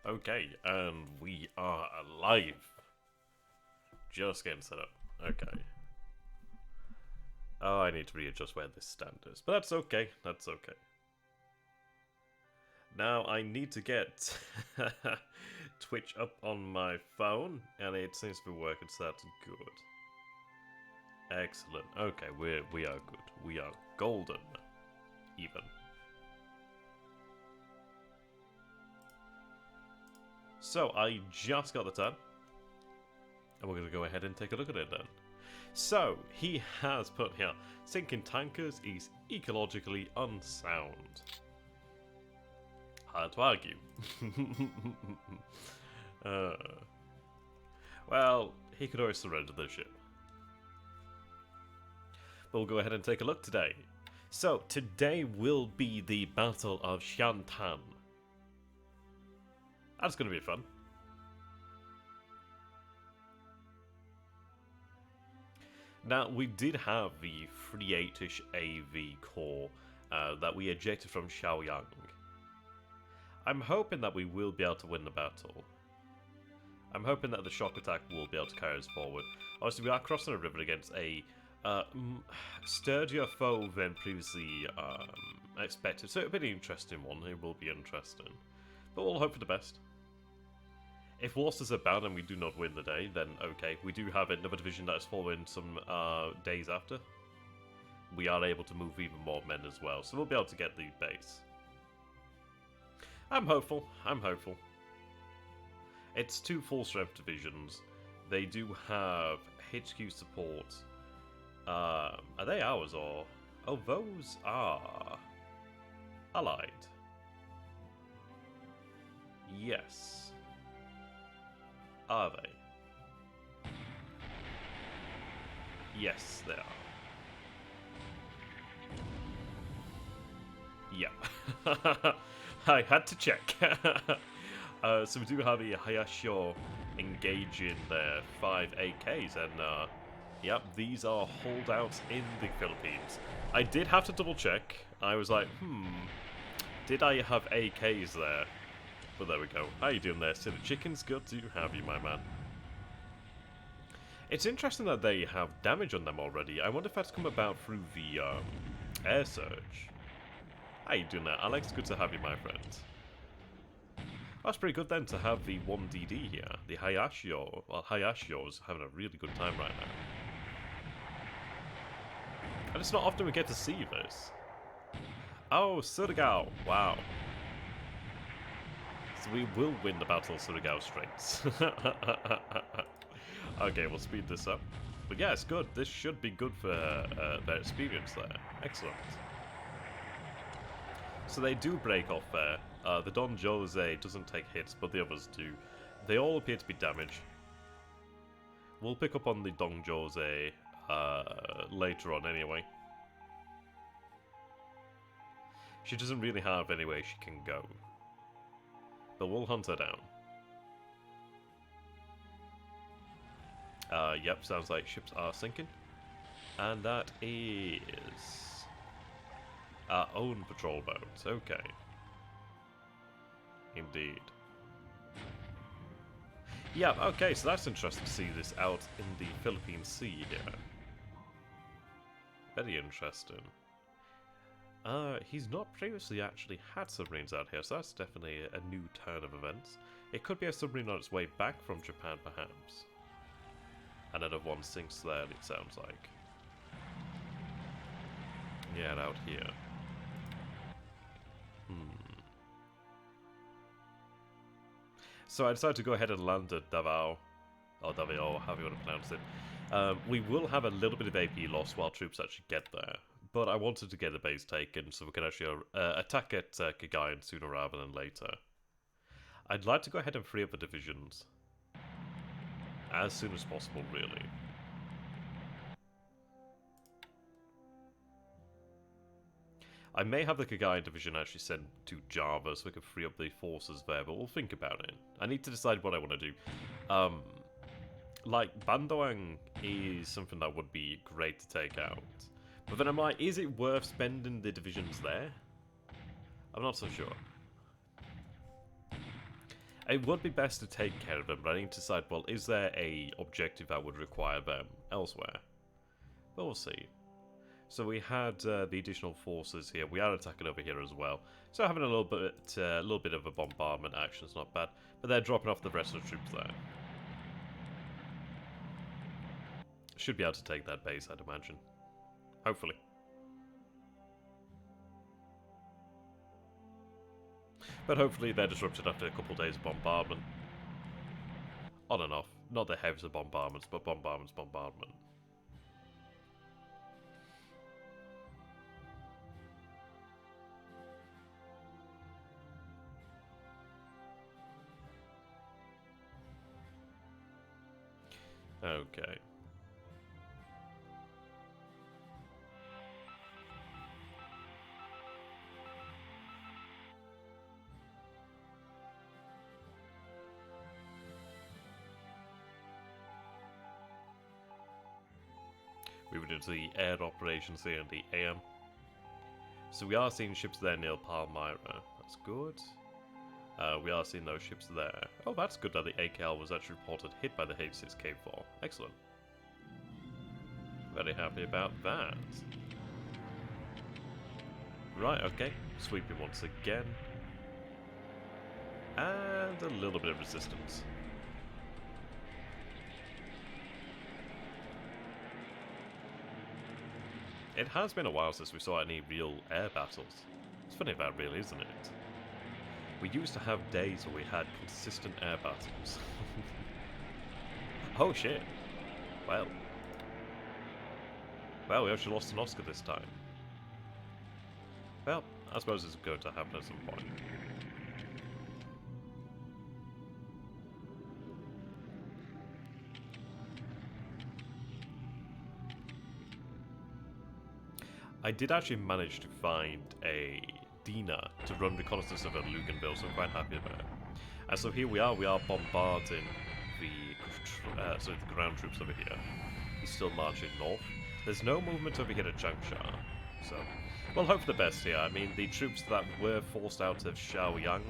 Okay, and we are alive. Just getting set up. Okay. Oh, I need to readjust where this stand is. But that's okay. That's okay. Now I need to get Twitch up on my phone, and it seems to be working, so that's good. Excellent. Okay, we are good. We are golden. Even. So I just got the tab, and we're going to go ahead and take a look at it then. So he has put here, sinking tankers is ecologically unsound. Hard to argue. Well, he could always surrender the ship. But we'll go ahead and take a look today. So today will be the Battle of Shantan. That's going to be fun. Now, we did have the 3-8-ish AV core that we ejected from Xiaoyang. I'm hoping that we will be able to win the battle. I'm hoping that the shock attack will be able to carry us forward. Obviously, we are crossing a river against a sturdier foe than previously expected, so it'll be an interesting one. It will be interesting. But we'll hope for the best. If losses abound and we do not win the day, then okay. We do have another division that is following some days after. We are able to move even more men as well, so we'll be able to get the base. I'm hopeful. I'm hopeful. It's 2 full-strength divisions. They do have HQ support. Are they ours or... Oh, those are... Allied. Yes. Are they? Yes, they are. Yep. I had to check. So we do have a Hayashio engaging their 5 AKs, and yep, these are holdouts in the Philippines. I did have to double check. I was like, did I have AKs there? But there we go. How you doing there, Silly Chickens? Good to have you, my man. It's interesting that they have damage on them already. I wonder if that's come about through the air surge. How you doing there, Alex? Good to have you, my friend. That's pretty good then to have the 1DD here. The Hayashio. Well, Hayashio's having a really good time right now. And it's not often we get to see this. Oh, Surigao. Wow. So we will win the Battle of Surigao Straits. Okay, we'll speed this up. But yeah, it's good. This should be good for their experience there. Excellent. So they do break off there. The Don Jose doesn't take hits, but the others do. They all appear to be damaged. We'll pick up on the Don Jose later on anyway. She doesn't really have any way she can go. But we'll hunt her down. Yep, sounds like ships are sinking. And that is... our own patrol boats, okay. Indeed. Yeah, okay, so that's interesting to see this out in the Philippine Sea here. Very interesting. He's not previously actually had submarines out here, so that's definitely a new turn of events. It could be a submarine on its way back from Japan, perhaps. Another one sinks there, it sounds like. Yeah, out here. So I decided to go ahead and land at Davao, or Davao, however you want to pronounce it. We will have a little bit of AP loss while troops actually get there, but I wanted to get the base taken so we can actually attack at Cagayan sooner rather than later. I'd like to go ahead and free up the divisions as soon as possible, really. I may have the Cagayan division actually sent to Java so we can free up the forces there, but we'll think about it. I need to decide what I want to do. Like, Bandoang is something that would be great to take out. But then I'm like, is it worth spending the divisions there? I'm not so sure. It would be best to take care of them, but I need to decide, well, is there a objective that would require them elsewhere? But we'll see. So we had the additional forces here. We are attacking over here as well. So having a little bit of a bombardment action is not bad. But they're dropping off the rest of the troops there. Should be able to take that base, I'd imagine. Hopefully. But hopefully they're disrupted after a couple of days of bombardment. On and off. Not the heaviest of bombardments, but bombardment. Okay. We would do the air operations here in the AM. So we are seeing ships there near Palmyra. That's good. We are seeing those ships there. Oh, that's good that the AKL was actually reported hit by the H6 K4. Excellent. Very happy about that. Right, okay. Sweeping once again. And a little bit of resistance. It has been a while since we saw any real air battles. It's funny that really, isn't it? We used to have days where we had consistent air battles. Oh shit. Well, we actually lost an Oscar this time. Well, I suppose it's going to happen at some point. I did actually manage to find a Dina to run reconnaissance over Luganville, so I'm quite happy about it. And so here we are bombarding the ground troops over here. He's still marching north. There's no movement over here at Changsha, so we'll hope for the best here. I mean, the troops that were forced out of Xiaoyang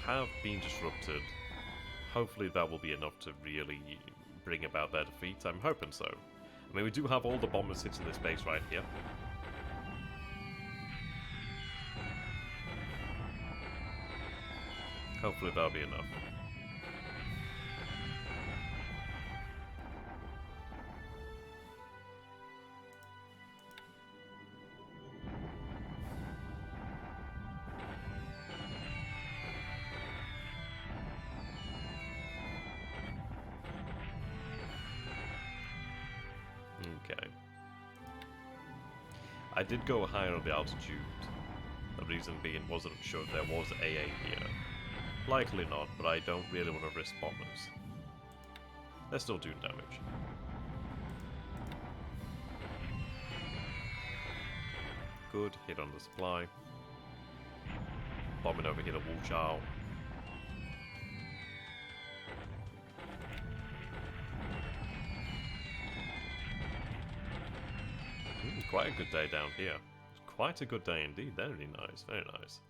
have been disrupted. Hopefully that will be enough to really bring about their defeat. I'm hoping so. I mean, we do have all the bombers hitting this base right here. Hopefully that'll be enough. Okay. I did go higher on the altitude. The reason being wasn't sure if there was AA here. Likely not, but I don't really want to risk bombers. They're still doing damage. Good, hit on the supply. Bombing over here to Wuchao. Quite a good day down here. Quite a good day indeed. Very nice, very nice.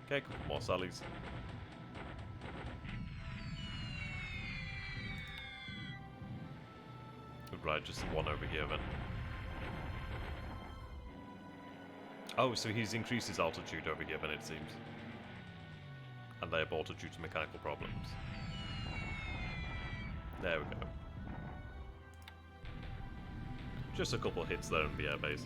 Okay, a couple more sallies. Right, just one over here then. Oh, so he's increased his altitude over here then, it seems. And they aborted due to mechanical problems. There we go. Just a couple of hits there in the airbase.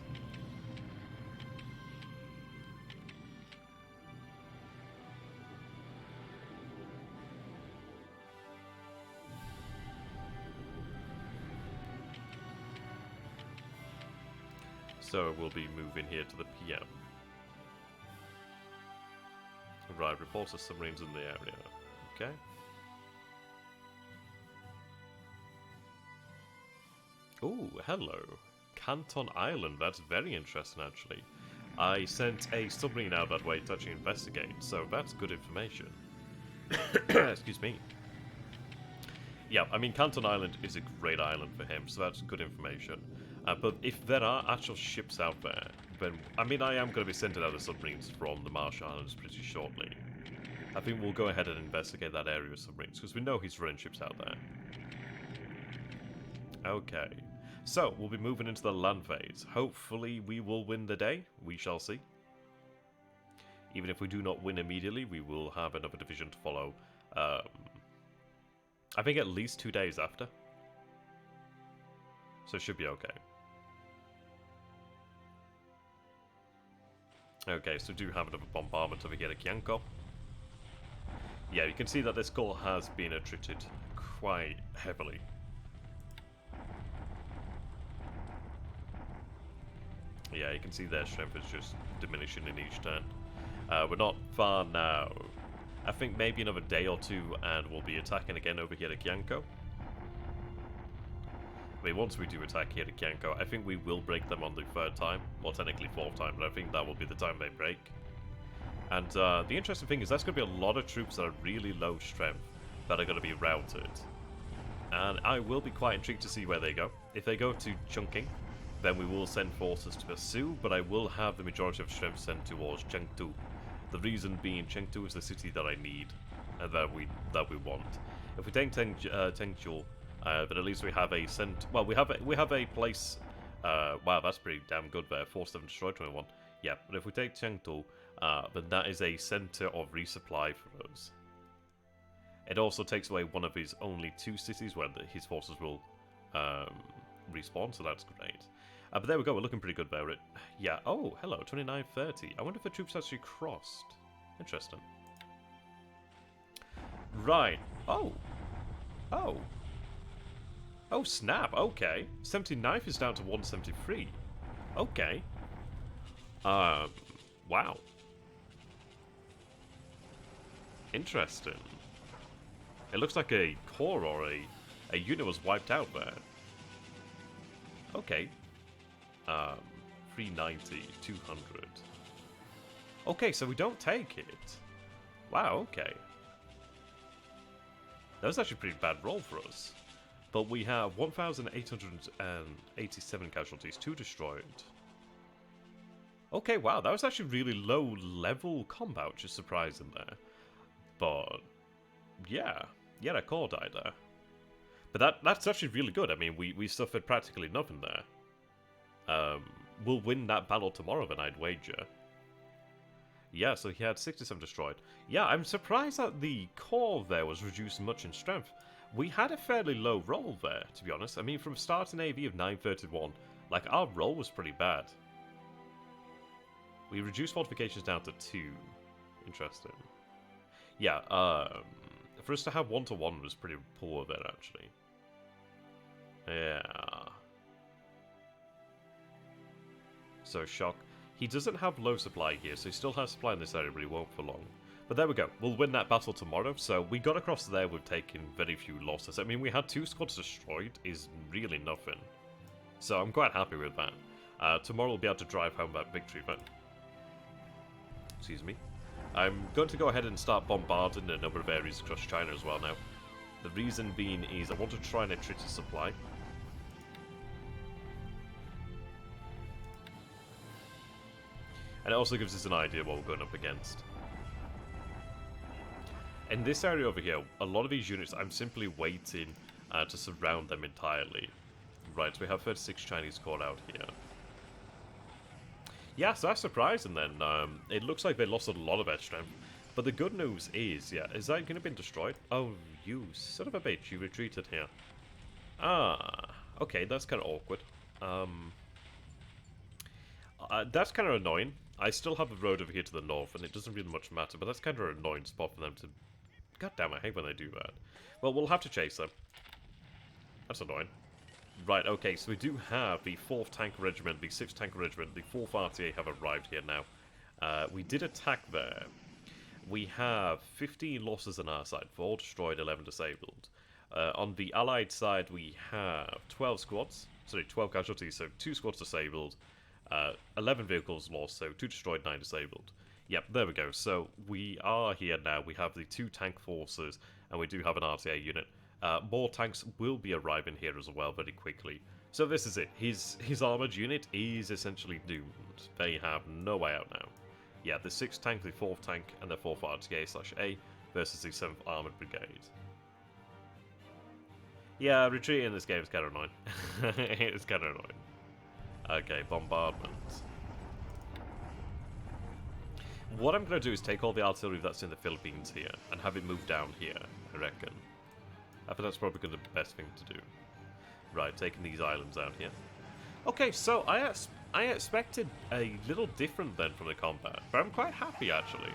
So we'll be moving here to the PM. Right, reports of submarines in the area. Okay. Oh, hello. Canton Island, that's very interesting actually. I sent a submarine out that way to actually investigate, so that's good information. Excuse me. Yeah, I mean, Canton Island is a great island for him, so that's good information. But if there are actual ships out there, then, I mean, I am going to be sending out the submarines from the Marsh Islands pretty shortly. I think we'll go ahead and investigate that area of submarines, because we know he's running ships out there. Okay. So, we'll be moving into the land phase. Hopefully we will win the day. We shall see. Even if we do not win immediately, we will have another division to follow. I think at least 2 days after. So it should be okay. Okay, so we do have another bombardment over here at Erkkijuusto. Yeah, you can see that this core has been attrited quite heavily. Yeah, you can see their strength is just diminishing in each turn. We're not far now. I think maybe another day or two and we'll be attacking again over here at Erkkijuusto. I mean, once we do attack here at Erkkijuusto, I think we will break them on the 3rd time. Well, technically 4th time, but I think that will be the time they break. And the interesting thing is that's going to be a lot of troops that are really low strength that are going to be routed. And I will be quite intrigued to see where they go. If they go to chunking, then we will send forces to pursue, but I will have the majority of strength sent towards Chengdu. The reason being, Chengdu is the city that I need and that we want. If we take Tengzhou, but at least we have a well, we have a place. Wow, that's pretty damn good there. 4-7 destroyed 21. Yeah, but if we take Chengdu, then that is a center of resupply for us. It also takes away one of his only 2 cities where his forces will respawn, so that's great. But there we go, we're looking pretty good there. Yeah, oh, hello, 2930. I wonder if the troops actually crossed. Interesting. Right. Oh. Oh. Oh, snap, okay. 79th is down to 173. Okay. Wow. Interesting. It looks like a core or a unit was wiped out there. Okay. 390, 200. Okay, so we don't take it. Wow, okay. That was actually a pretty bad roll for us. But we have 1,887 casualties, 2 destroyed. Okay, wow, that was actually really low level combat, which is surprising there. But yeah, that core died there. But that's actually really good. I mean, we suffered practically nothing there. We'll win that battle tomorrow, then I'd wager. Yeah, so he had 67 destroyed. Yeah, I'm surprised that the core there was reduced much in strength. We had a fairly low roll there, to be honest. I mean, from starting AV of 931, like, our roll was pretty bad. We reduced fortifications down to 2. Interesting. Yeah, for us to have 1-to-1 was pretty poor there, actually. Yeah. So, shock. He doesn't have low supply here, so he still has supply in this area, but he won't for long. But there we go. We'll win that battle tomorrow. So we got across there. We've taken very few losses. I mean, we had 2 squads destroyed. Is really nothing. So I'm quite happy with that. Tomorrow we'll be able to drive home that victory. But excuse me. I'm going to go ahead and start bombarding a number of areas across China as well now. The reason being is I want to try and attrit his supply. And it also gives us an idea of what we're going up against. In this area over here, a lot of these units, I'm simply waiting to surround them entirely. Right, so we have 36 Chinese caught out here. Yeah, so that's surprising then. It looks like they lost a lot of their strength. But the good news is, yeah, is that going to be destroyed? Oh, you son of a bitch, you retreated here. Ah, okay, that's kind of awkward. That's kind of annoying. I still have a road over here to the north, and it doesn't really much matter, but that's kind of an annoying spot for them to... God damn, I hate when they do that. Well, we'll have to chase them. That's annoying. Right, okay, so we do have the 4th Tank Regiment, the 6th Tank Regiment, the 4th RTA have arrived here now. We did attack there. We have 15 losses on our side, 4 destroyed, 11 disabled. On the Allied side, we have 12 casualties, so 2 squads disabled. 11 vehicles lost, so 2 destroyed, 9 disabled. Yep, there we go. So we are here now. We have the 2 tank forces, and we do have an RTA unit. More tanks will be arriving here as well very quickly. So this is it. His armoured unit is essentially doomed. They have no way out now. Yeah, the 6th tank, the 4th tank, and the 4th RTA/A versus the 7th Armoured Brigade. Yeah, retreating in this game is kind of annoying. It's kind of annoying. Okay, bombardment. What I'm going to do is take all the artillery that's in the Philippines here and have it move down here, I reckon. I think that's probably going to be the best thing to do. Right, taking these islands out here. Okay, so I expected a little different then from the combat, but I'm quite happy actually.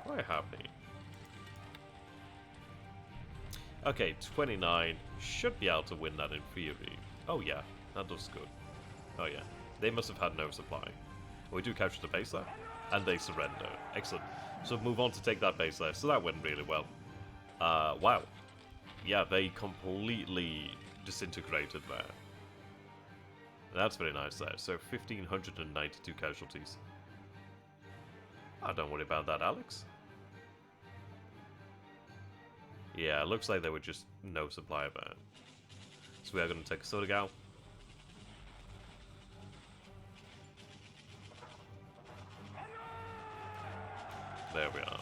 Quite happy. Okay, 29. Should be able to win that in theory. Oh yeah, that does good. Oh yeah, they must have had no supply. We do capture the base there, and they surrender. Excellent. So move on to take that base there. So that went really well. Wow. Yeah, they completely disintegrated there. That's very nice there. So 1,592 casualties. Oh, don't worry about that, Alex. Yeah, it looks like there were just no supply of that. So we are going to take a Sodagal. There we are.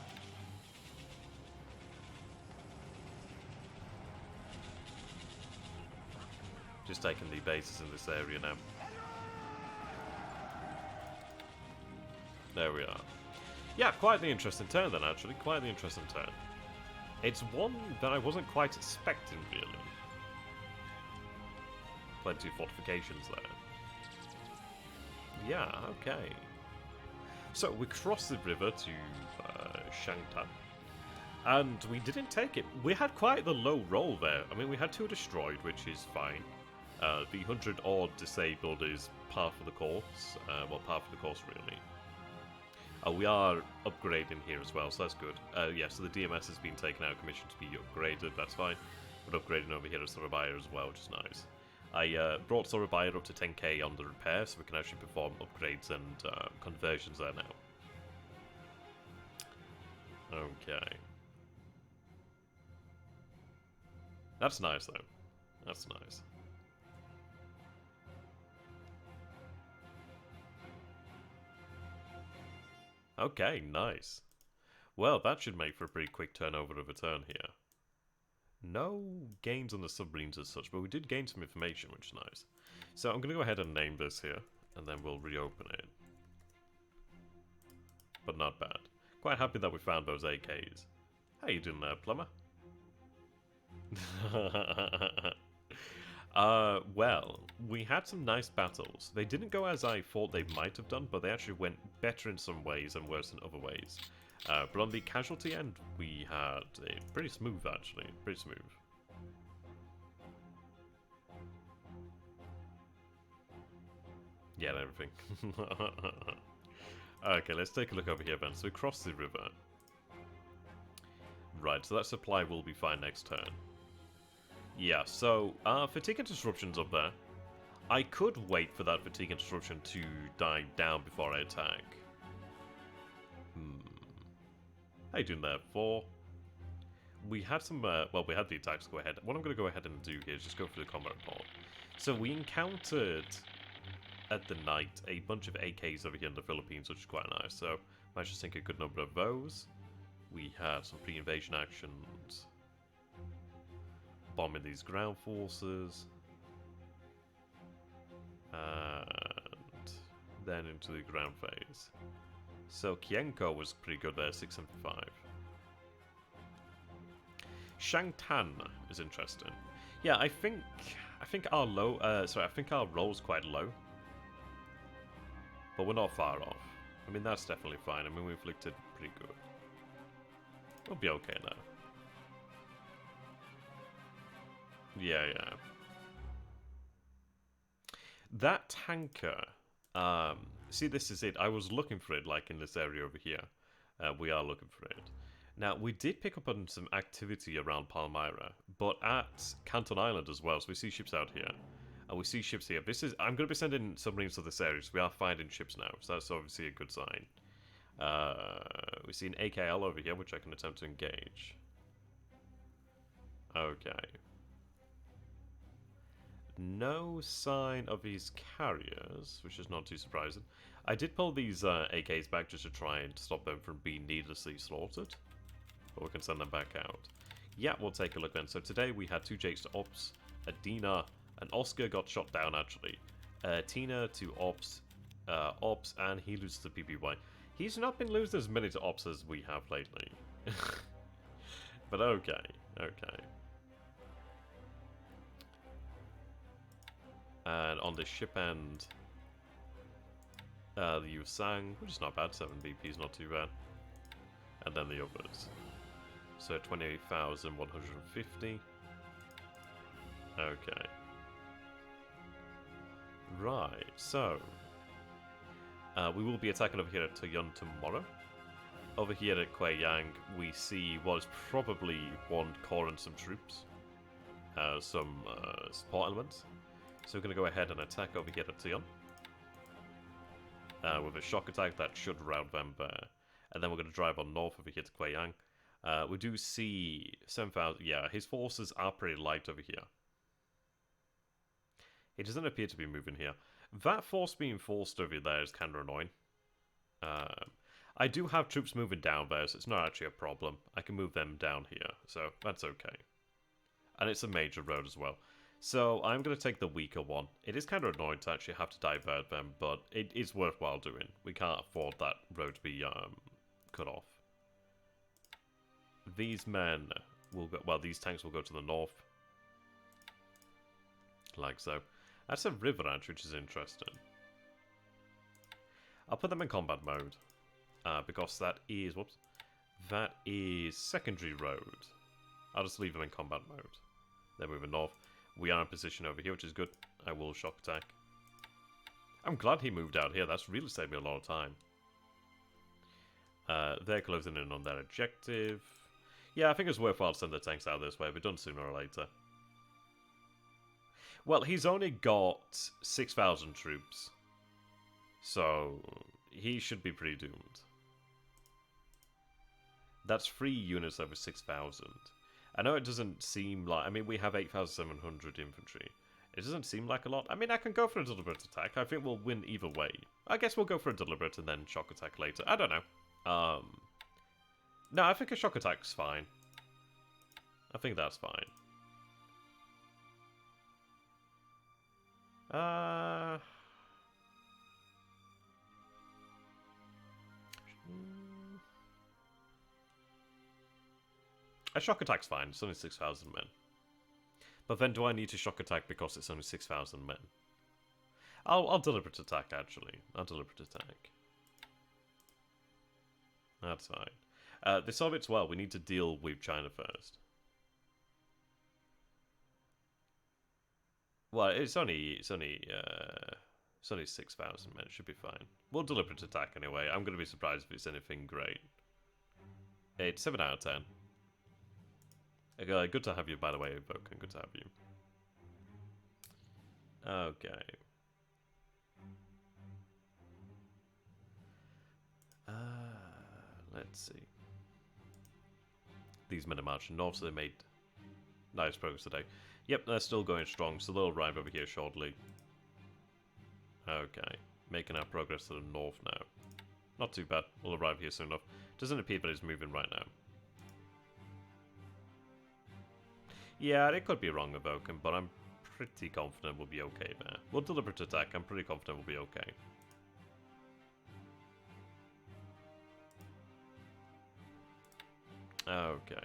Just taking the bases in this area now. There we are. Yeah, quite the interesting turn then, actually. Quite the interesting turn. It's one that I wasn't quite expecting, really. Plenty of fortifications there. Yeah, okay. So, we crossed the river to Shangtan. And we didn't take it. We had quite the low roll there. I mean, we had 2 destroyed, which is fine. The 100-odd disabled is par for the course. Well, par for the course, really. We are upgrading here as well, so that's good. Yeah, so the DMS has been taken out of commission to be upgraded, that's fine. We're upgrading over here to Surabaya as well, which is nice. I brought Surabaya up to 10k on the repair, so we can actually perform upgrades and conversions there now. Okay. That's nice, though. That's nice. Okay, nice. Well, that should make for a pretty quick turnover of a turn here. No gains on the submarines as such, but we did gain some information, which is nice. So I'm going to go ahead and name this here, and then we'll reopen it. But not bad. Quite happy that we found those AKs. How you doing there, plumber? Well, we had some nice battles. They didn't go as I thought they might have done, but they actually went better in some ways and worse in other ways. But on the casualty end, we had it pretty smooth, actually. Pretty smooth. Yeah, and everything. Okay, let's take a look over here then. So we cross the river. Right, so that supply will be fine next turn. Yeah, so fatigue and disruption's up there. I could wait for that fatigue and disruption to die down before I attack. How you doing there, 4? We had some, well, we had the attacks go ahead. What I'm going to go ahead and do here is just go for the combat report. So we encountered, at the night, a bunch of AKs over here in the Philippines, which is quite nice. So managed to sink a good number of those. We had some pre-invasion actions. Bombing these ground forces. And then into the ground phase. So Kienko was pretty good there, 675. Shangtan is interesting. Yeah, I think our I think our roll's quite low. But we're not far off. I mean, that's definitely fine. I mean, we inflicted pretty good. We'll be okay now. Yeah, yeah. That tanker, see, this is it. I was looking for it, like, in this area over here. We are looking for it. Now, we did pick up on some activity around Palmyra, but at Canton Island as well, so we see ships out here. And we see ships here. This is, I'm going to be sending submarines to this area, so we are finding ships now, so that's obviously a good sign. We see an AKL over here, which I can attempt to engage. Okay. No sign of his carriers, which is not too surprising. I did pull these AKs back just to try and stop them from being needlessly slaughtered. But we can send them back out. Yeah, we'll take a look then. So today we had 2 Jakes to Ops, a Dina, an Oscar got shot down actually. Tina to Ops, and he loses to PPY. He's not been losing as many to Ops as we have lately. But okay, okay. And on the ship end, the Yusang, which is not bad, 7 BP is not too bad. And then the others. So 28,150. Okay. Right, so we will be attacking over here at Toyun tomorrow. Over here at Kueyang, we see what is probably 1 core and some troops. Some support elements. So we're going to go ahead and attack over here at Toyun. With a shock attack that should rout them there. And then we're going to drive on north over here to Kueyang. We do see 7,000. Yeah, his forces are pretty light over here. He doesn't appear to be moving here. That force being forced over there is kind of annoying. I do have troops moving down there, so it's not actually a problem. I can move them down here, so that's okay. And it's a major road as well. So I'm going to take the weaker one. It is kind of annoying to actually have to divert them, but it is worthwhile doing. We can't afford that road to be cut off. These men will go, well, these tanks will go to the north. Like so. That's a river actually, which is interesting. I'll put them in combat mode. Because that is, whoops, that is secondary road. I'll just leave them in combat mode. They're moving north. We are in position over here, which is good. I will shock attack. I'm glad he moved out here. That's really saved me a lot of time. They're closing in on their objective. Yeah, I think it's worthwhile to send the tanks out this way. We're done sooner or later. Well, he's only got 6,000 troops. So, he should be pretty doomed. That's 3 units over 6,000. I know it doesn't seem like... I mean, we have 8,700 infantry. It doesn't seem like a lot. I mean, I can go for a deliberate attack. I think we'll win either way. I guess we'll go for a deliberate and then shock attack later. I don't know. No, I think a shock attack's fine. I think that's fine. A shock attack's fine. It's only 6,000 men. But then do I need to shock attack because it's only 6,000 men? I'll deliberate attack, actually. I'll deliberate attack. That's fine. The Soviets, well, we need to deal with China first. Well, it's only 6,000 men. It should be fine. We'll deliberate attack anyway. I'm going to be surprised if it's anything great. It's 7 out of 10. Good to have you, by the way, Vulcan. Good to have you. Okay. Let's see. These men are marching north, so they made nice progress today. Yep, they're still going strong, so they'll arrive over here shortly. Okay. Making our progress to the north now. Not too bad. We'll arrive here soon enough. Doesn't appear that it's moving right now. Yeah, it could be wrong with Vulcan, but I'm pretty confident we'll be okay there. We'll deliberate attack. I'm pretty confident we'll be okay. Okay.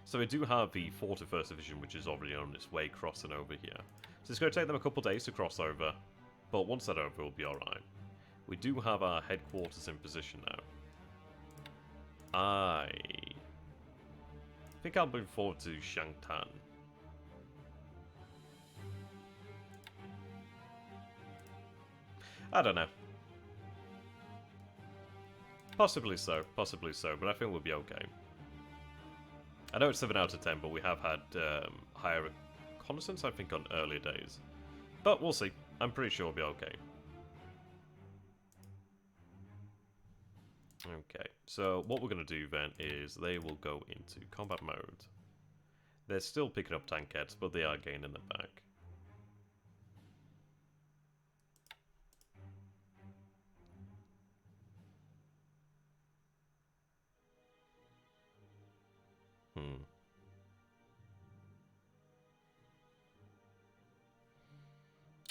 So we do have the 41st Division, which is already on its way crossing over here. So it's going to take them a couple days to cross over, but once they're over, we'll be alright. We do have our headquarters in position now. I think I'll move forward to Shangtan. I don't know. Possibly so, but I think we'll be okay. I know it's 7 out of 10, but we have had higher reconnaissance, I think, on earlier days. But we'll see. I'm pretty sure we'll be okay. Okay, so what we're going to do then is they will go into combat mode. They're still picking up tankettes, but they are gaining them back.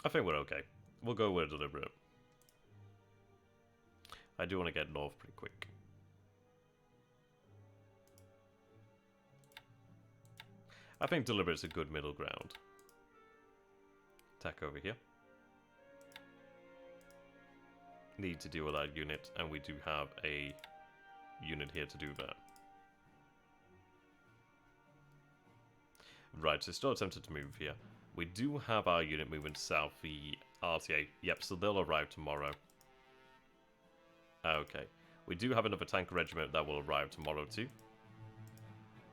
I think we're okay. We'll go with deliberate. I do want to get north pretty quick. I think deliberate is a good middle ground. Attack over here. Need to deal with that unit, and we do have a unit here to do that. Right, so still attempted to move here. We do have our unit moving south, the RTA. Yep, so they'll arrive tomorrow. Okay. We do have another tank regiment that will arrive tomorrow too.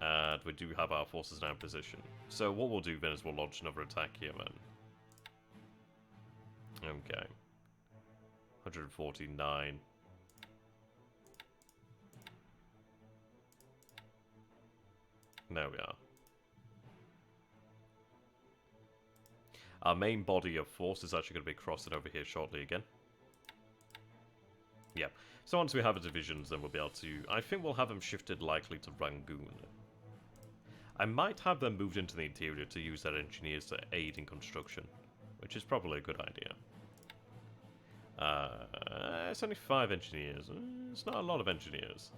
And we do have our forces now in position. So what we'll do then is we'll launch another attack here then. Okay. 149. There we are. Our main body of force is actually going to be crossing over here shortly again. Yeah. So once we have the divisions, then we'll be able to... I think we'll have them shifted likely to Rangoon. I might have them moved into the interior to use their engineers to aid in construction, which is probably a good idea. It's only 5 engineers. It's not a lot of engineers.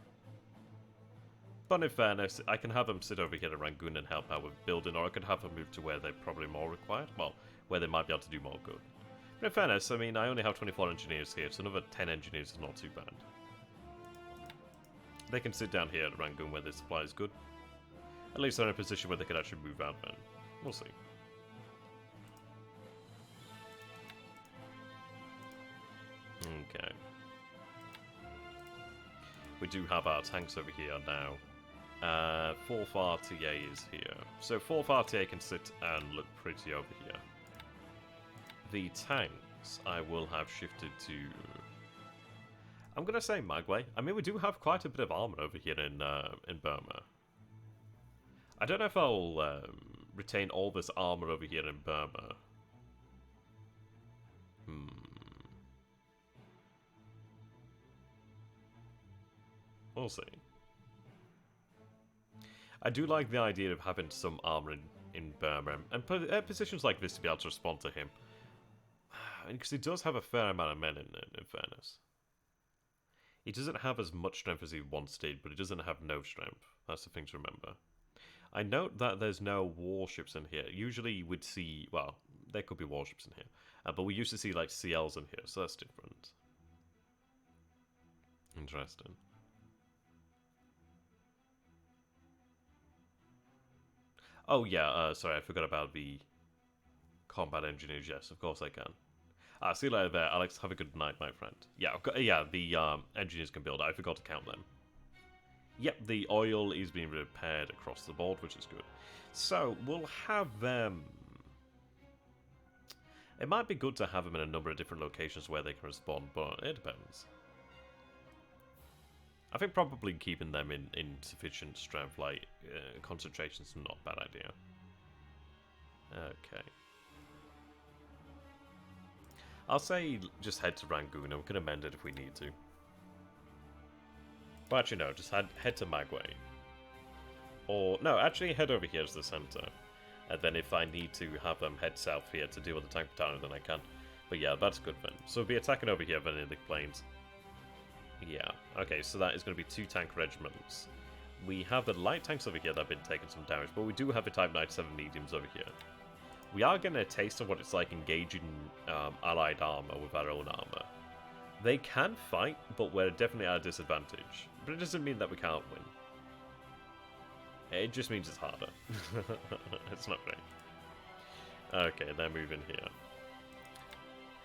But in fairness, I can have them sit over here at Rangoon and help out with building, or I could have them move to where they're probably more required. Well, where they might be able to do more good. But in fairness, I mean, I only have 24 engineers here, so another 10 engineers is not too bad. They can sit down here at Rangoon where the supply is good. At least they're in a position where they could actually move out then. We'll see. Okay. We do have our tanks over here now. 4th RTA is here. So 4th RTA can sit and look pretty over here. The tanks I will have shifted to... I'm going to say Magway. I mean, we do have quite a bit of armor over here in Burma. I don't know if I'll retain all this armor over here in Burma. We'll see. I do like the idea of having some armor in Burma, and positions like this to be able to respond to him. Because he does have a fair amount of men in fairness. He doesn't have as much strength as he once did, but he doesn't have no strength. That's the thing to remember. I note that there's no warships in here. Usually we'd see, well, there could be warships in here. But we used to see like CLs in here, so that's different. Interesting. Oh yeah, sorry, I forgot about the combat engineers. Yes, of course I can. See you later there, Alex. Have a good night, my friend. Yeah, yeah, the engineers can build. I forgot to count them. Yep, the oil is being repaired across the board, which is good. So, we'll have them... It might be good to have them in a number of different locations where they can respond, but it depends. I think probably keeping them in sufficient strength, like concentration, is not a bad idea. Okay. I'll say just head to Rangoon, and we can amend it if we need to. Well, actually, no, just head to Magway. Or, no, actually head over here to the center. And then if I need to have them head south here to deal with the tank battalion, then I can. But yeah, that's good then. So we'll be attacking over here then in the plains. Yeah, okay, so that is going to be 2 tank regiments. We have the light tanks over here that have been taking some damage, but we do have the Type 97 mediums over here. We are getting a taste of what it's like engaging allied armor with our own armor. They can fight, but we're definitely at a disadvantage. But it doesn't mean that we can't win. It just means it's harder. It's not great. Okay, they're moving here.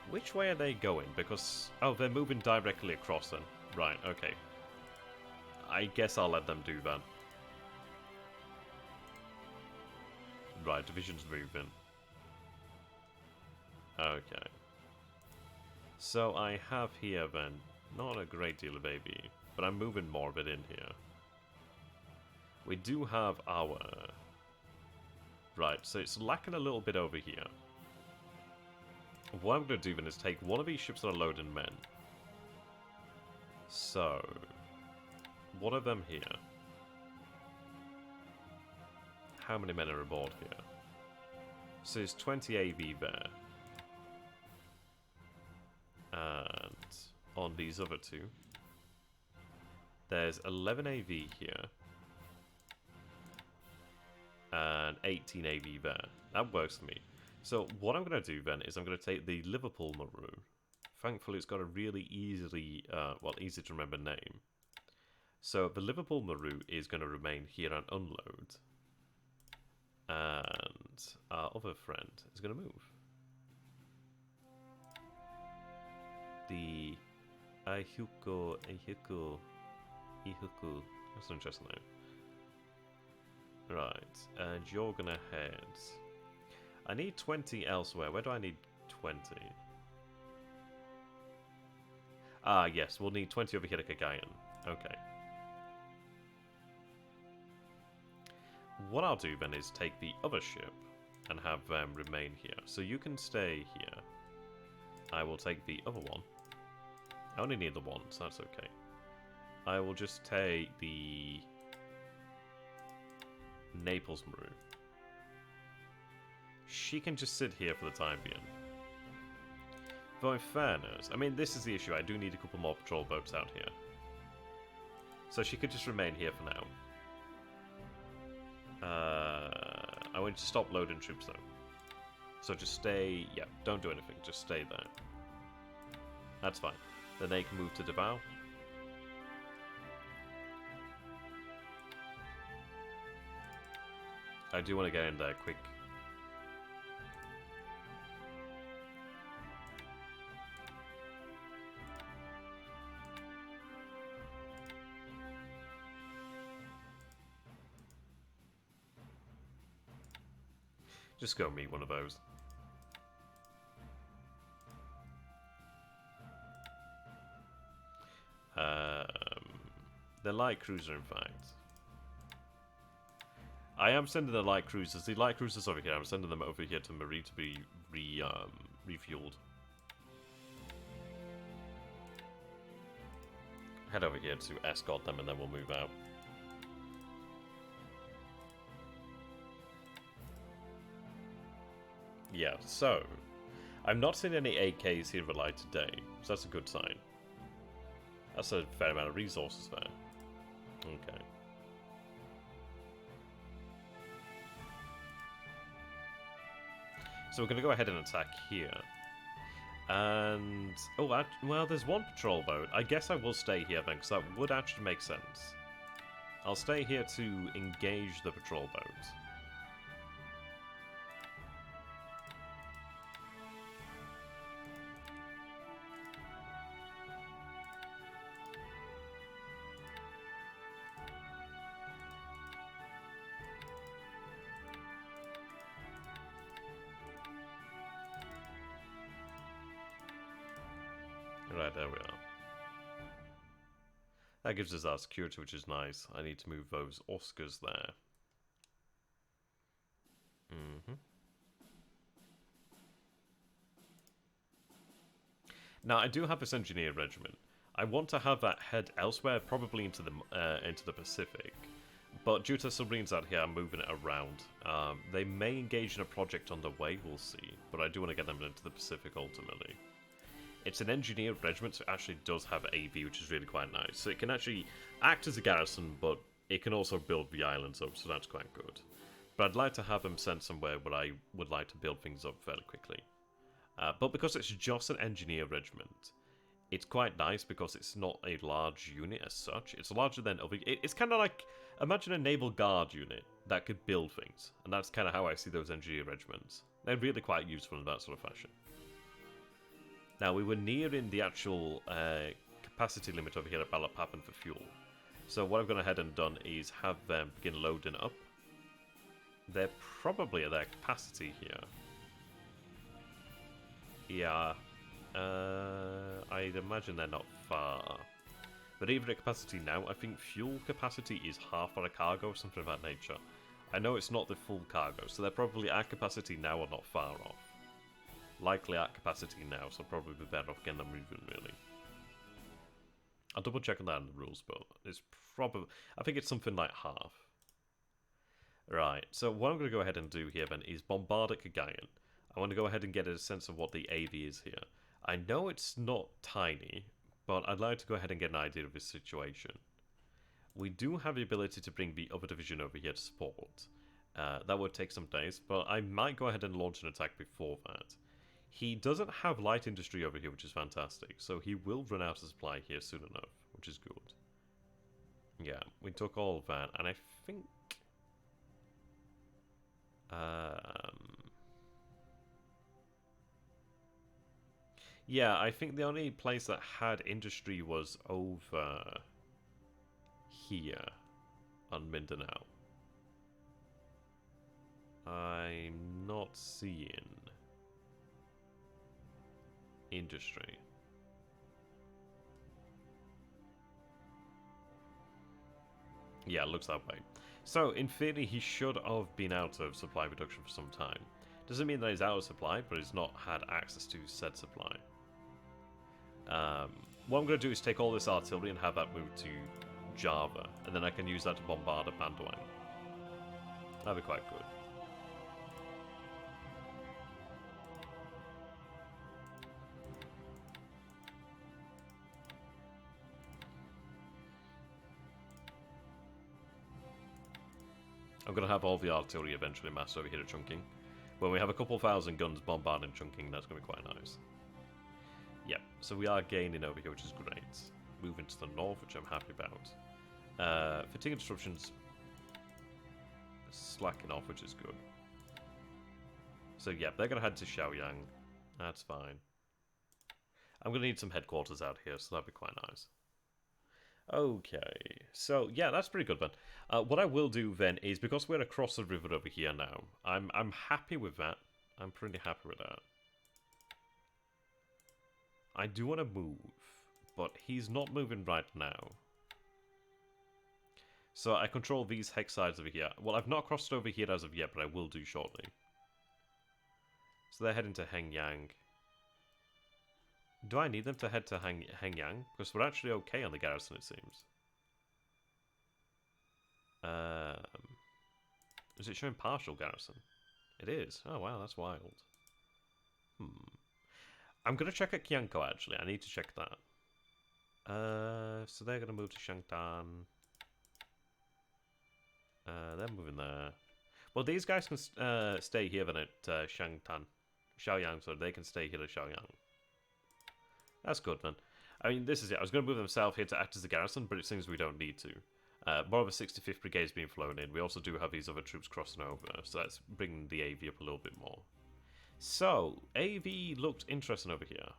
Which way are they going? Because... oh, they're moving directly across then. Right, okay. I guess I'll let them do that. Right, division's moving. Okay. So I have here then, not a great deal of AB, but I'm moving more of it in here. We do have our... right, so it's lacking a little bit over here. What I'm going to do then is take one of these ships that are loading men. So, one of them here. How many men are aboard here? So there's 20 AV there. on these other two. There's 11 AV here. And 18 AV there. That works for me. So what I'm going to do then is I'm going to take the Liverpool Maroon. Thankfully, it's got a really easy to remember name. So the Liverpool Maroon is going to remain here and unload. And our other friend is going to move. The Ihuko. That's an interesting name. Right, and you're going to head. I need 20 elsewhere. Where do I need 20? Ah, yes, we'll need 20 over here to Gagayan. Okay. What I'll do then is take the other ship and have them remain here. So you can stay here. I will take the other one. I only need the one, so that's okay. I will just take the Naples Maroon. She can just sit here for the time being. Though in fairness, I mean, this is the issue. I do need a couple more patrol boats out here. So she could just remain here for now. I want you to stop loading troops, though. So just stay... Yeah, don't do anything. Just stay there. That's fine. Then they can move to Davao. I do want to get in there quick. Just go meet one of those. The light cruiser, in fact. I am sending the light cruisers. The light cruisers over here. I'm sending them over here to Marie to be refueled. Head over here to escort them, and then we'll move out. Yeah, so I'm not seeing any AKs here alive today, so that's a good sign. That's a fair amount of resources there. Okay. So we're going to go ahead and attack here. And... oh, well, there's one patrol boat. I guess I will stay here then, because that would actually make sense. I'll stay here to engage the patrol boat. Right, there we are. That gives us our security, which is nice. I need to move those Oscars there. Now, I do have this engineer regiment. I want to have that head elsewhere, probably into the Pacific. But due to submarines out here, I'm moving it around. They may engage in a project on the way, we'll see. But I do want to get them into the Pacific ultimately. It's an engineer regiment, so it actually does have AV, which is really quite nice. So it can actually act as a garrison, but it can also build the islands up, so that's quite good. But I'd like to have them sent somewhere where I would like to build things up fairly quickly. But because it's just an engineer regiment, it's quite nice because it's not a large unit as such. It's larger than other... It's kind of like... Imagine a naval guard unit that could build things. And that's kind of how I see those engineer regiments. They're really quite useful in that sort of fashion. Now, we were nearing the actual capacity limit over here at BLeAcHACiD for fuel. So what I've gone ahead and done is have them begin loading up. They're probably at their capacity here. Yeah, I'd imagine they're not far. But even at capacity now, I think fuel capacity is half on a cargo or something of that nature. I know it's not the full cargo, so they're probably at capacity now or not far off. Likely at capacity now, so probably be better off getting them moving, really. I'll double check on that in the rules, but it's probably... I think it's something like half. Right, so what I'm going to go ahead and do here then is bombard at Gagayan. I want to go ahead and get a sense of what the AV is here. I know it's not tiny, but I'd like to go ahead and get an idea of his situation. We do have the ability to bring the other division over here to support. That would take some days, but I might go ahead and launch an attack before that. He doesn't have light industry over here, which is fantastic, so he will run out of supply here soon enough, which is good. Yeah, we took all of that, and I think... yeah, I think the only place that had industry was over here on Mindanao. I'm not seeing industry. Yeah, it looks that way. So, in theory, he should have been out of supply reduction for some time. Doesn't mean that he's out of supply, but he's not had access to said supply. What I'm going to do is take all this artillery and have that moved to Java, and then I can use that to bombard a Banduang. That'd be quite good. I'm going to have all the artillery eventually massed over here at Chungking. When we have a couple thousand guns bombarding Chungking, that's going to be quite nice. Yep, so we are gaining over here, which is great. Moving to the north, which I'm happy about. Fatigue and disruptions slacking off, which is good. So yeah, they're going to head to Xiaoyang. That's fine. I'm going to need some headquarters out here, so that'd be quite nice. Okay, so yeah, that's pretty good then. What I will do then is, because we're across the river over here now, I'm happy with that. I'm pretty happy with that. I do want to move, but he's not moving right now. So I control these hex sides over here. Well, I've not crossed over here as of yet, but I will do shortly. So they're heading to Hengyang. Do I need them to head to Hengyang? Because we're actually okay on the garrison, it seems. Is it showing partial garrison? It is. Oh wow, that's wild. I'm going to check at Kyanko, actually. I need to check that. So they're going to move to Shangtan. They're moving there. Well, these guys can stay here then at Xiaoyang, so they can stay here at Xiaoyang. That's good, man. I mean, this is it. I was going to move them south here to act as a garrison, but it seems we don't need to. More of a 65th Brigade is being flown in. We also do have these other troops crossing over, so that's bringing the AV up a little bit more. So, AV looked interesting over here.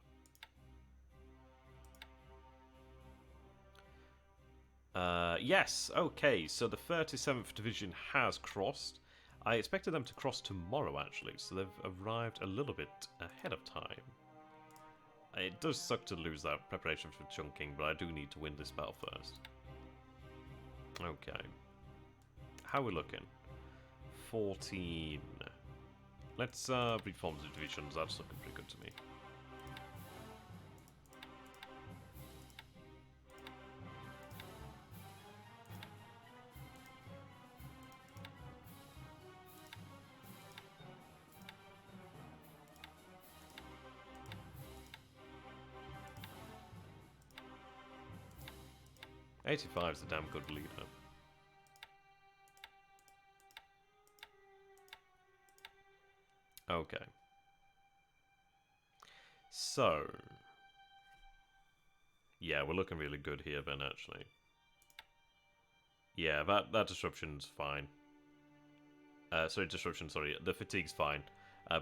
Yes, okay, so the 37th Division has crossed. I expected them to cross tomorrow, actually, so they've arrived a little bit ahead of time. It does suck to lose that preparation for Chungking, but I do need to win this battle first. Okay. How are we looking? 14. Let's reform the divisions, that's looking pretty good to me. '85 is a damn good leader. Okay. So. Yeah, we're looking really good here then, actually. Yeah, that disruption's fine. The fatigue's fine.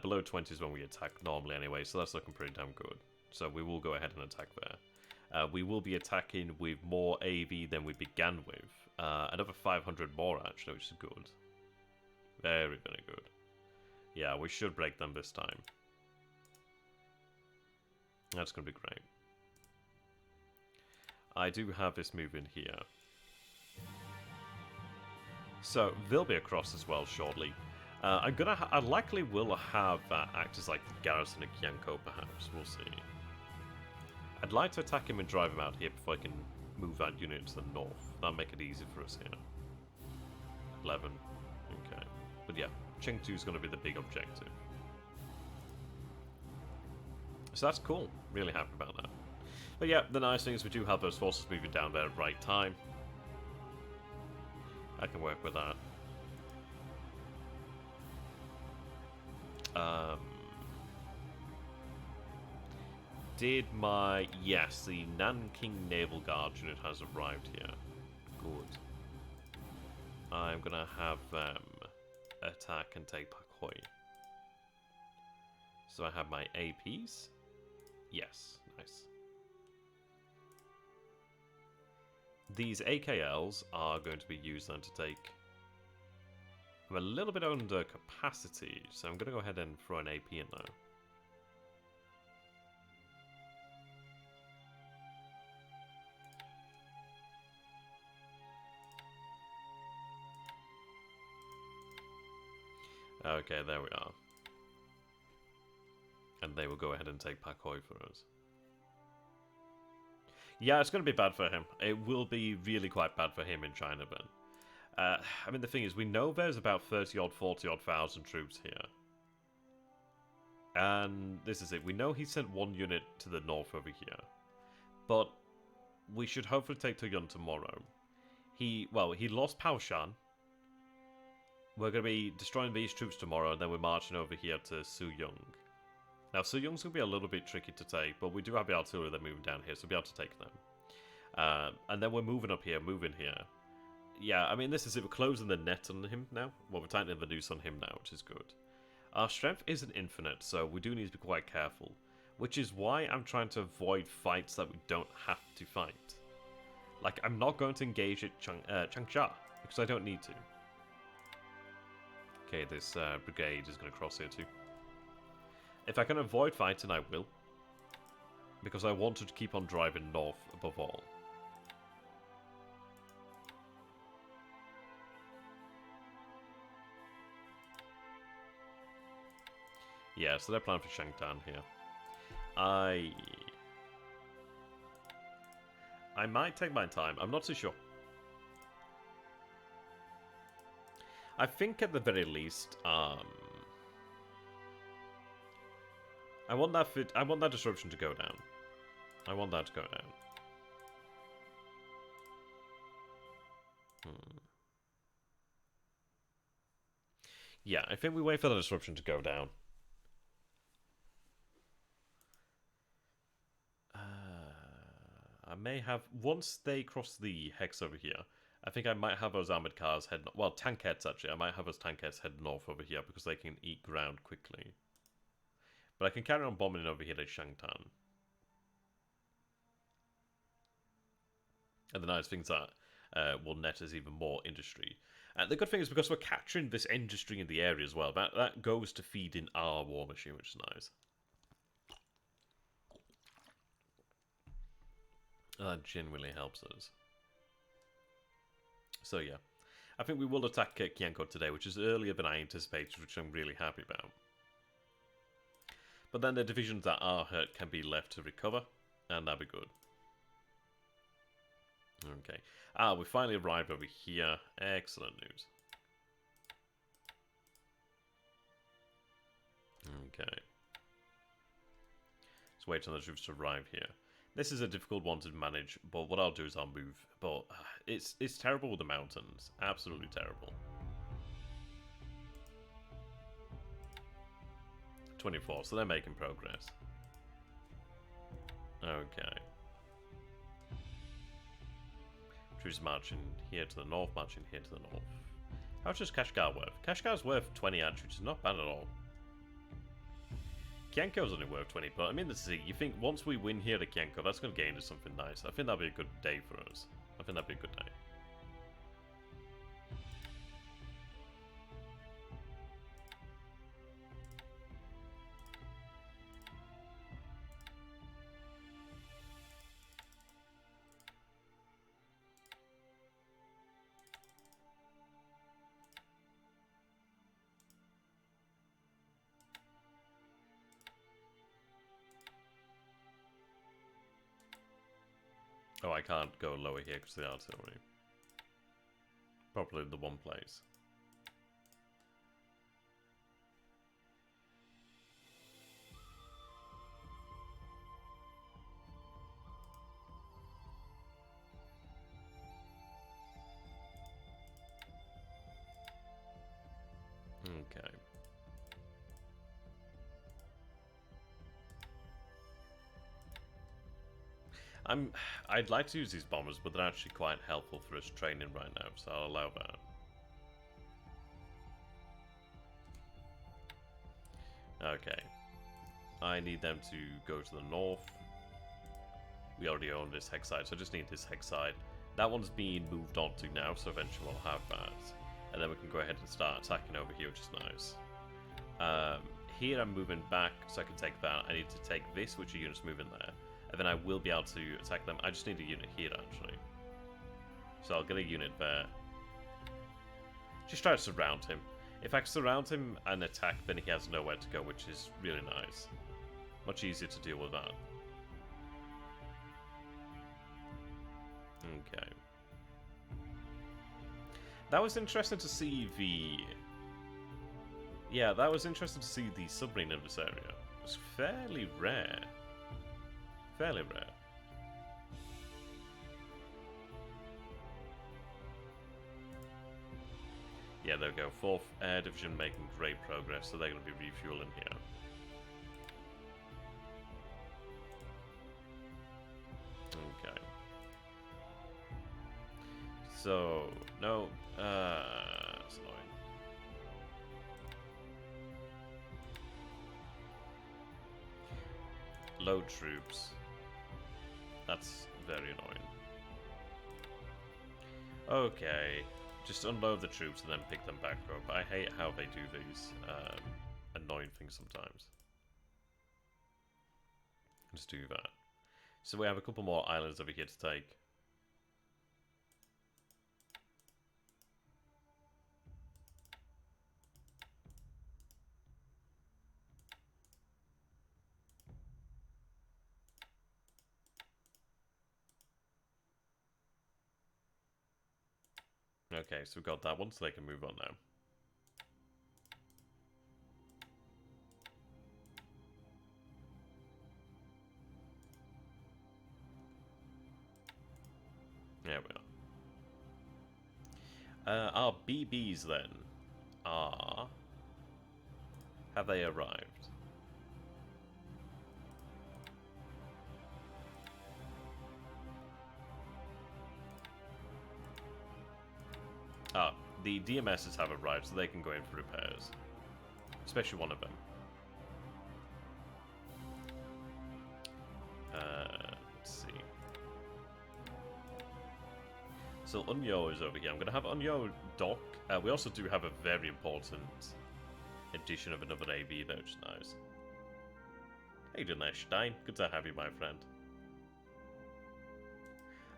Below 20 is when we attack normally anyway, so that's looking pretty damn good. So we will go ahead and attack there. We will be attacking with more AV than we began with. Another 500 more, actually, which is good. Very, very good. Yeah, we should break them this time. That's going to be great. I do have this move in here. So, they'll be across as well shortly. I likely will have act as like the garrison of Kyanko, perhaps. We'll see. I'd like to attack him and drive him out here before I can move that unit to the north. That'll make it easy for us here. 11. Okay. But yeah, Chengdu is going to be the big objective. So that's cool. Really happy about that. But yeah, the nice thing is we do have those forces moving down there at the right time. I can work with that. Did my... Yes, the Nanking Naval Guard unit has arrived here. Good. I'm gonna have them attack and take Pakoi. So I have my APs. Yes, nice. These AKLs are going to be used then to take... I'm a little bit under capacity, so I'm going to go ahead and throw an AP in there. Okay, there we are. And they will go ahead and take Pakoi for us. Yeah, it's going to be bad for him. It will be really quite bad for him in China, then. I mean, the thing is, we know there's about 30-odd, 40-odd thousand troops here. And this is it. We know he sent one unit to the north over here. But we should hopefully take Tuyun tomorrow. He lost Paoshan. We're going to be destroying these troops tomorrow, and then we're marching over here to Suyong. Now, Suyong's going to be a little bit tricky to take, but we do have the artillery that are moving down here, so we'll be able to take them. And then we're moving up here, moving here. Yeah, I mean, this is it. We're closing the net on him now. Well, we're tightening the noose on him now, which is good. Our strength isn't infinite, so we do need to be quite careful. Which is why I'm trying to avoid fights that we don't have to fight. Like, I'm not going to engage at Changsha, because I don't need to. Okay, this brigade is going to cross here too. If I can avoid fighting, I will. Because I wanted to keep on driving north above all. Yeah, so they're planning for Shangtan here. I might take my time. I'm not too sure. I think at the very least, I want that disruption to go down. I want that to go down. Yeah, I think we wait for the disruption to go down. I may have, once they cross the hex over here, I think I might have those armoured cars head... Well, tankettes, actually. I might have those tankettes head north over here because they can eat ground quickly. But I can carry on bombing over here at Shangtan. And the nice things that will net us even more industry. And the good thing is because we're capturing this industry in the area as well, that goes to feed in our war machine, which is nice. That genuinely helps us. So yeah, I think we will attack Kianko today, which is earlier than I anticipated, which I'm really happy about. But then the divisions that are hurt can be left to recover, and that'll be good. Okay. We finally arrived over here. Excellent news. Okay. Let's wait until the troops arrive here. This is a difficult one to manage, but what I'll do is I'll move. But it's terrible with the mountains. Absolutely terrible. 24, so they're making progress. Okay. Troops marching here to the north, marching here to the north. How much is Kashgar worth? Kashgar's worth 20 actually, which is not bad at all. Kianko's only worth 20, but I mean, let's see. You think once we win here at Kianko, that's going to gain us something nice. I think that'll be a good day for us. I think that'll be a good day. Oh, I can't go lower here because of the artillery. Probably the one place. Okay. I'd like to use these bombers, but they're actually quite helpful for us training right now, so I'll allow that. Okay. I need them to go to the north. We already own this hex side, so I just need this hex side. That one's being moved on to now, so eventually we'll have that. And then we can go ahead and start attacking over here, which is nice. Here I'm moving back, so I can take that. I need to take this, which are units moving there. And then I will be able to attack them. I just need a unit here, actually. So I'll get a unit there. Just try to surround him. If I can surround him and attack, then he has nowhere to go, which is really nice. Much easier to deal with that. Okay. That was interesting to see the... Yeah, that was interesting to see the submarine in this area. It was fairly rare. Fairly rare. Yeah, there we go. 4th Air Division making great progress, so they're going to be refueling here. Okay. So, no, that's annoying. Load troops. That's very annoying. Okay. Just unload the troops and then pick them back up. I hate how they do these annoying things sometimes. Just do that. So we have a couple more islands over here to take. Okay, so we've got that one, so they can move on now. There we are. Our BBs then are... Have they arrived? Ah, the DMSs have arrived, so they can go in for repairs. Especially one of them. Let's see. So Unyo is over here. I'm going to have Unyo dock. We also do have a very important addition of another AB there, which is nice. How you doing there, Stein? Good to have you, my friend.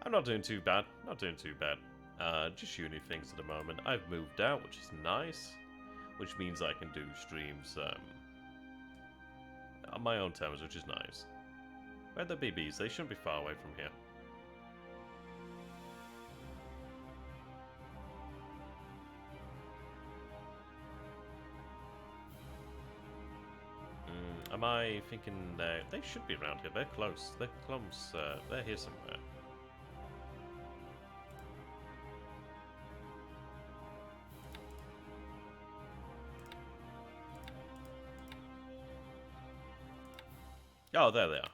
I'm not doing too bad. Not doing too bad. Just uni things at the moment. I've moved out, which is nice. Which means I can do streams on my own terms, which is nice. Where are the BBs? They shouldn't be far away from here. Am I thinking they should be around here? They're close. They're close. They're here somewhere. Oh, there they are.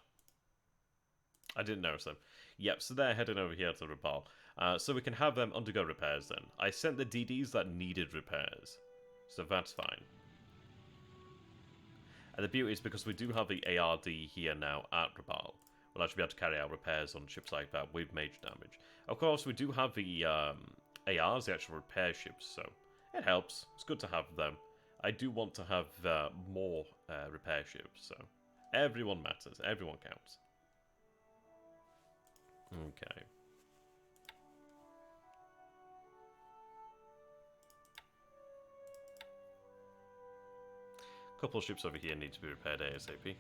I didn't notice them. Yep, so they're heading over here to Raphael. So we can have them undergo repairs then. I sent the DDs that needed repairs. So that's fine. And the beauty is because we do have the ARD here now at Raphael, we'll actually be able to carry out repairs on ships like that with major damage. Of course, we do have the ARs, the actual repair ships, so it helps. It's good to have them. I do want to have more repair ships, so everyone matters. Everyone counts. Okay. Couple of ships over here need to be repaired ASAP.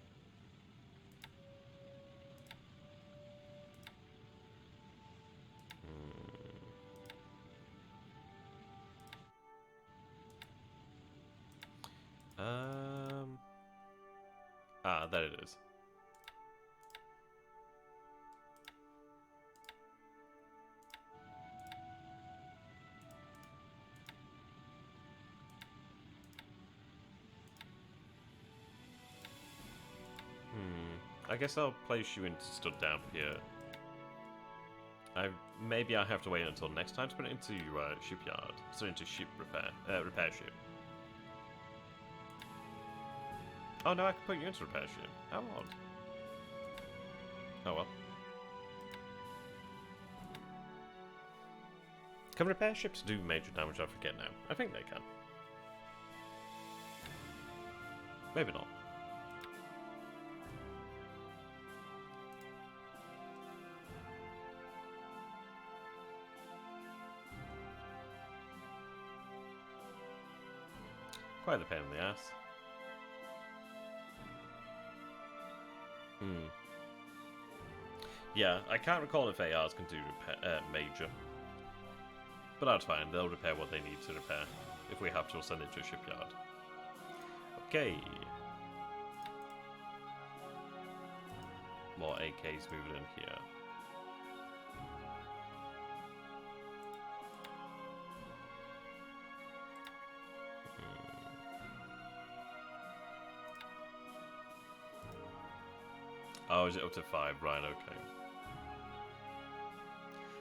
There it is. I guess I'll place you into stud down here. Maybe I have to wait until next time to put it into shipyard. So into ship repair ship. Oh no, I can put you into repair ship. How odd. Oh well. Can repair ships do major damage? I forget now. I think they can. Maybe not. Quite a pain in the ass. Yeah, I can't recall if ARs can do major. But that's fine, they'll repair what they need to repair. If we have to, we'll send it to a shipyard. Okay. More AKs moving in here. Oh, is it up to 5? Right, okay.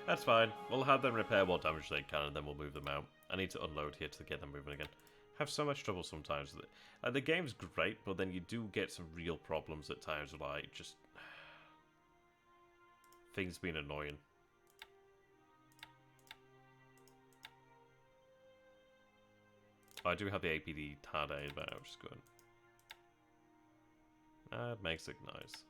That's fine. We'll have them repair what damage they can and then we'll move them out. I need to unload here to get them moving again. I have so much trouble sometimes with it. The game's great, but then you do get some real problems at times, like just things being annoying. Oh, I do have the APD Tade there, which is good. That makes it nice.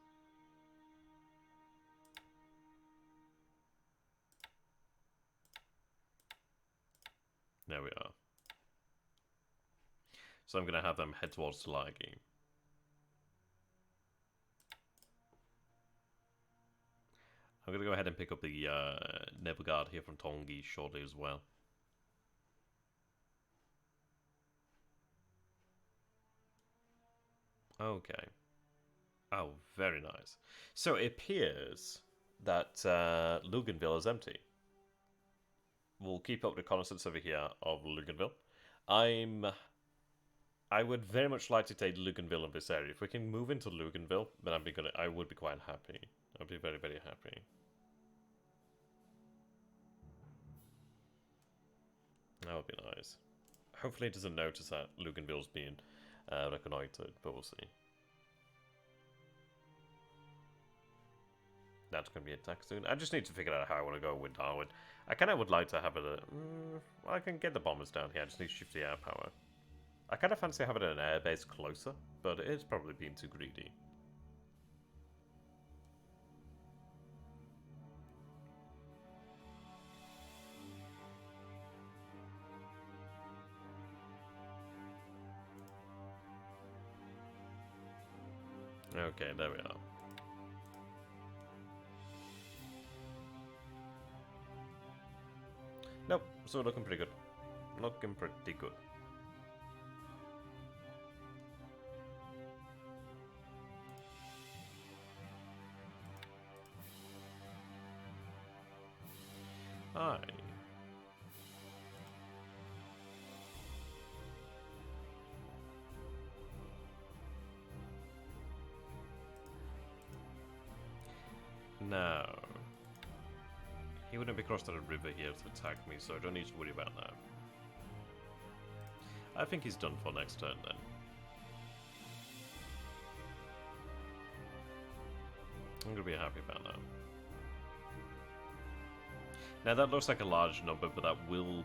There we are. So I'm going to have them head towards Talagi. I'm going to go ahead and pick up the Naval Guard here from Tongi shortly as well. Okay. Oh, very nice. So it appears that Luganville is empty. We'll keep up reconnaissance over here of Luganville. I would very much like to take Luganville in this area. If we can move into Luganville, then I would be quite happy. I'd be very, very happy. That would be nice. Hopefully it doesn't notice that Luganville's being reconnoitered, but we'll see. That's going to be attacked soon. I just need to figure out how I want to go with Darwin. I kind of would like to have it well, I can get the bombers down here. I just need to shift the air power. I kind of fancy having an air base closer, but it's probably being too greedy. Okay, there we are. Nope, so looking pretty good. Looking pretty good. Aye. Now, he wouldn't be crossing the river here to attack me, so I don't need to worry about that. I think he's done for next turn then. I'm going to be happy about that. Now that looks like a large number, but that will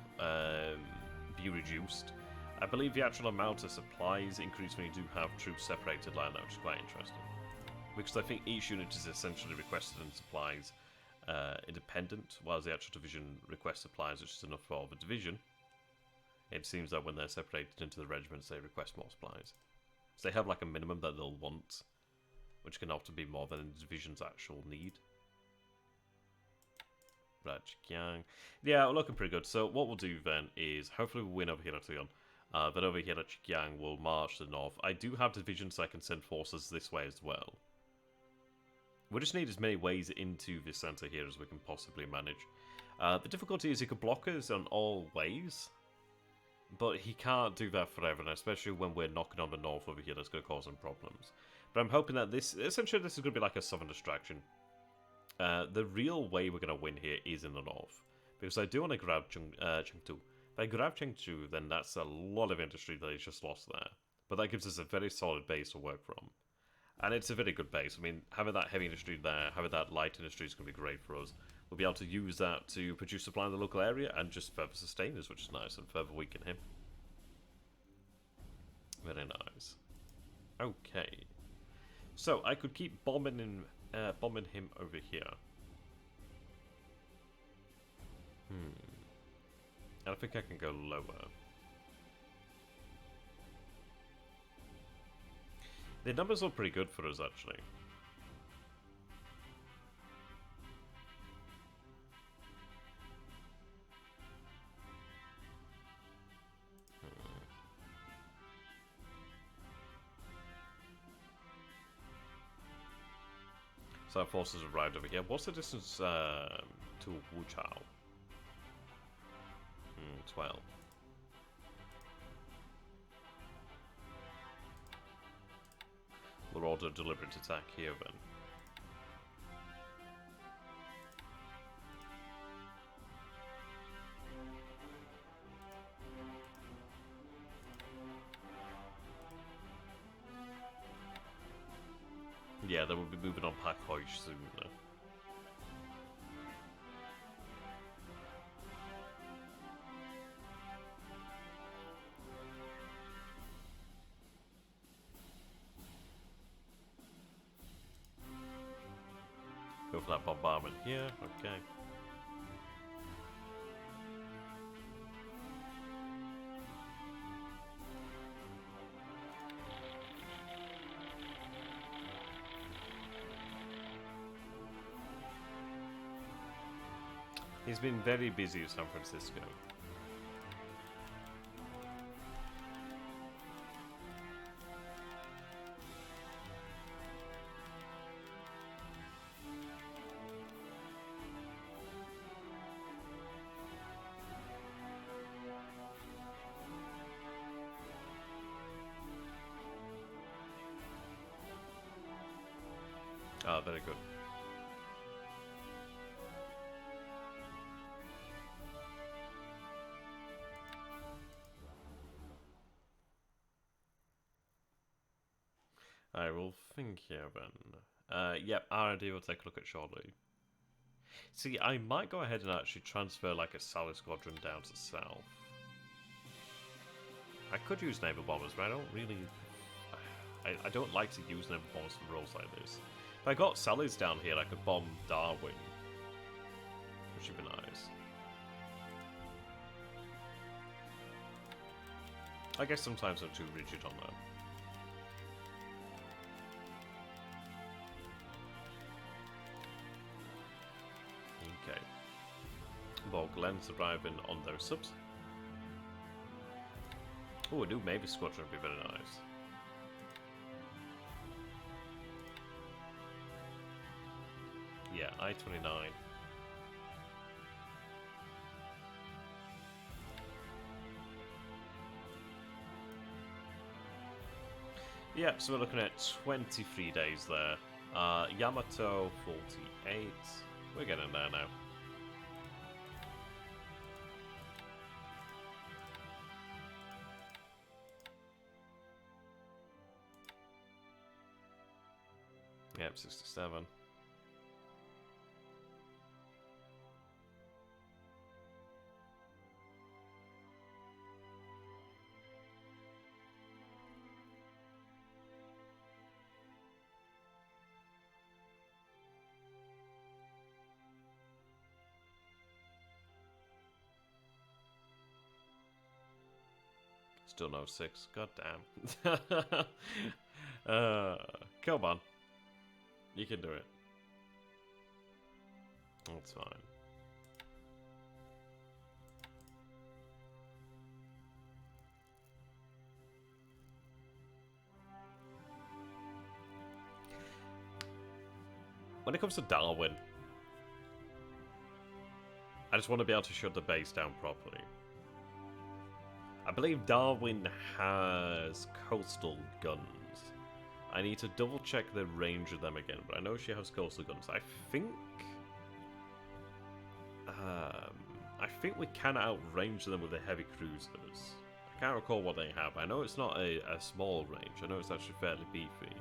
be reduced. I believe the actual amount of supplies increase when you do have troops separated like that, which is quite interesting. Because I think each unit is essentially requested and supplies independent, whilst the actual division requests supplies, which is enough for the division. It seems that when they're separated into the regiments, they request more supplies. So they have like a minimum that they'll want, which can often be more than the division's actual need. Yeah, we're looking pretty good. So what we'll do then is hopefully we'll win over here at Leon. Then over here at Chikyang we'll march to the north. I do have divisions so I can send forces this way as well. We just need as many ways into this centre here as we can possibly manage. The difficulty is you could block us on all ways. But he can't do that forever, and especially when we're knocking on the north over here, that's going to cause some problems. But I'm hoping that essentially this is going to be like a southern distraction. The real way we're going to win here is in the north. Because I do want to grab Chengdu. If I grab Chengdu, then that's a lot of industry that is just lost there. But that gives us a very solid base to work from. And it's a very good base. I mean, having that heavy industry there, having that light industry is going to be great for us. We'll be able to use that to produce supply in the local area and just further sustain us, which is nice, and further weaken him. Very nice. Okay. So, I could keep bombing him over here. I think I can go lower. The numbers are pretty good for us, actually. So our forces arrived over here. What's the distance to Wuchao? 12. We'll order a deliberate attack here then. Yeah, then we'll be moving on Pakhoi soon. Go for that bombardment here, okay. He's been very busy in San Francisco. Ah, very good. I will think here then. Yep, R&D will take a look at shortly. See, I might go ahead and actually transfer like a Sally squadron down to south. I could use naval bombers, but I don't really... I don't like to use naval bombers for roles like this. If I got Sally's down here, I could bomb Darwin. Which would be nice. I guess sometimes I'm too rigid on that. Okay. Well, Glenn's arriving on those subs. Oh, a new Navy squadron would be very nice. Yeah, I-29. Yep, so we're looking at 23 days there. Yamato, 48. We're getting there now. Yep, 67. Still no 6. God damn. Come on. You can do it. That's fine. When it comes to Darwin, I just want to be able to shut the base down properly. I believe Darwin has coastal guns. I need to double check the range of them again, but I know she has coastal guns. I think we can outrange them with the heavy cruisers. I can't recall what they have. I know it's not a small range. I know it's actually fairly beefy.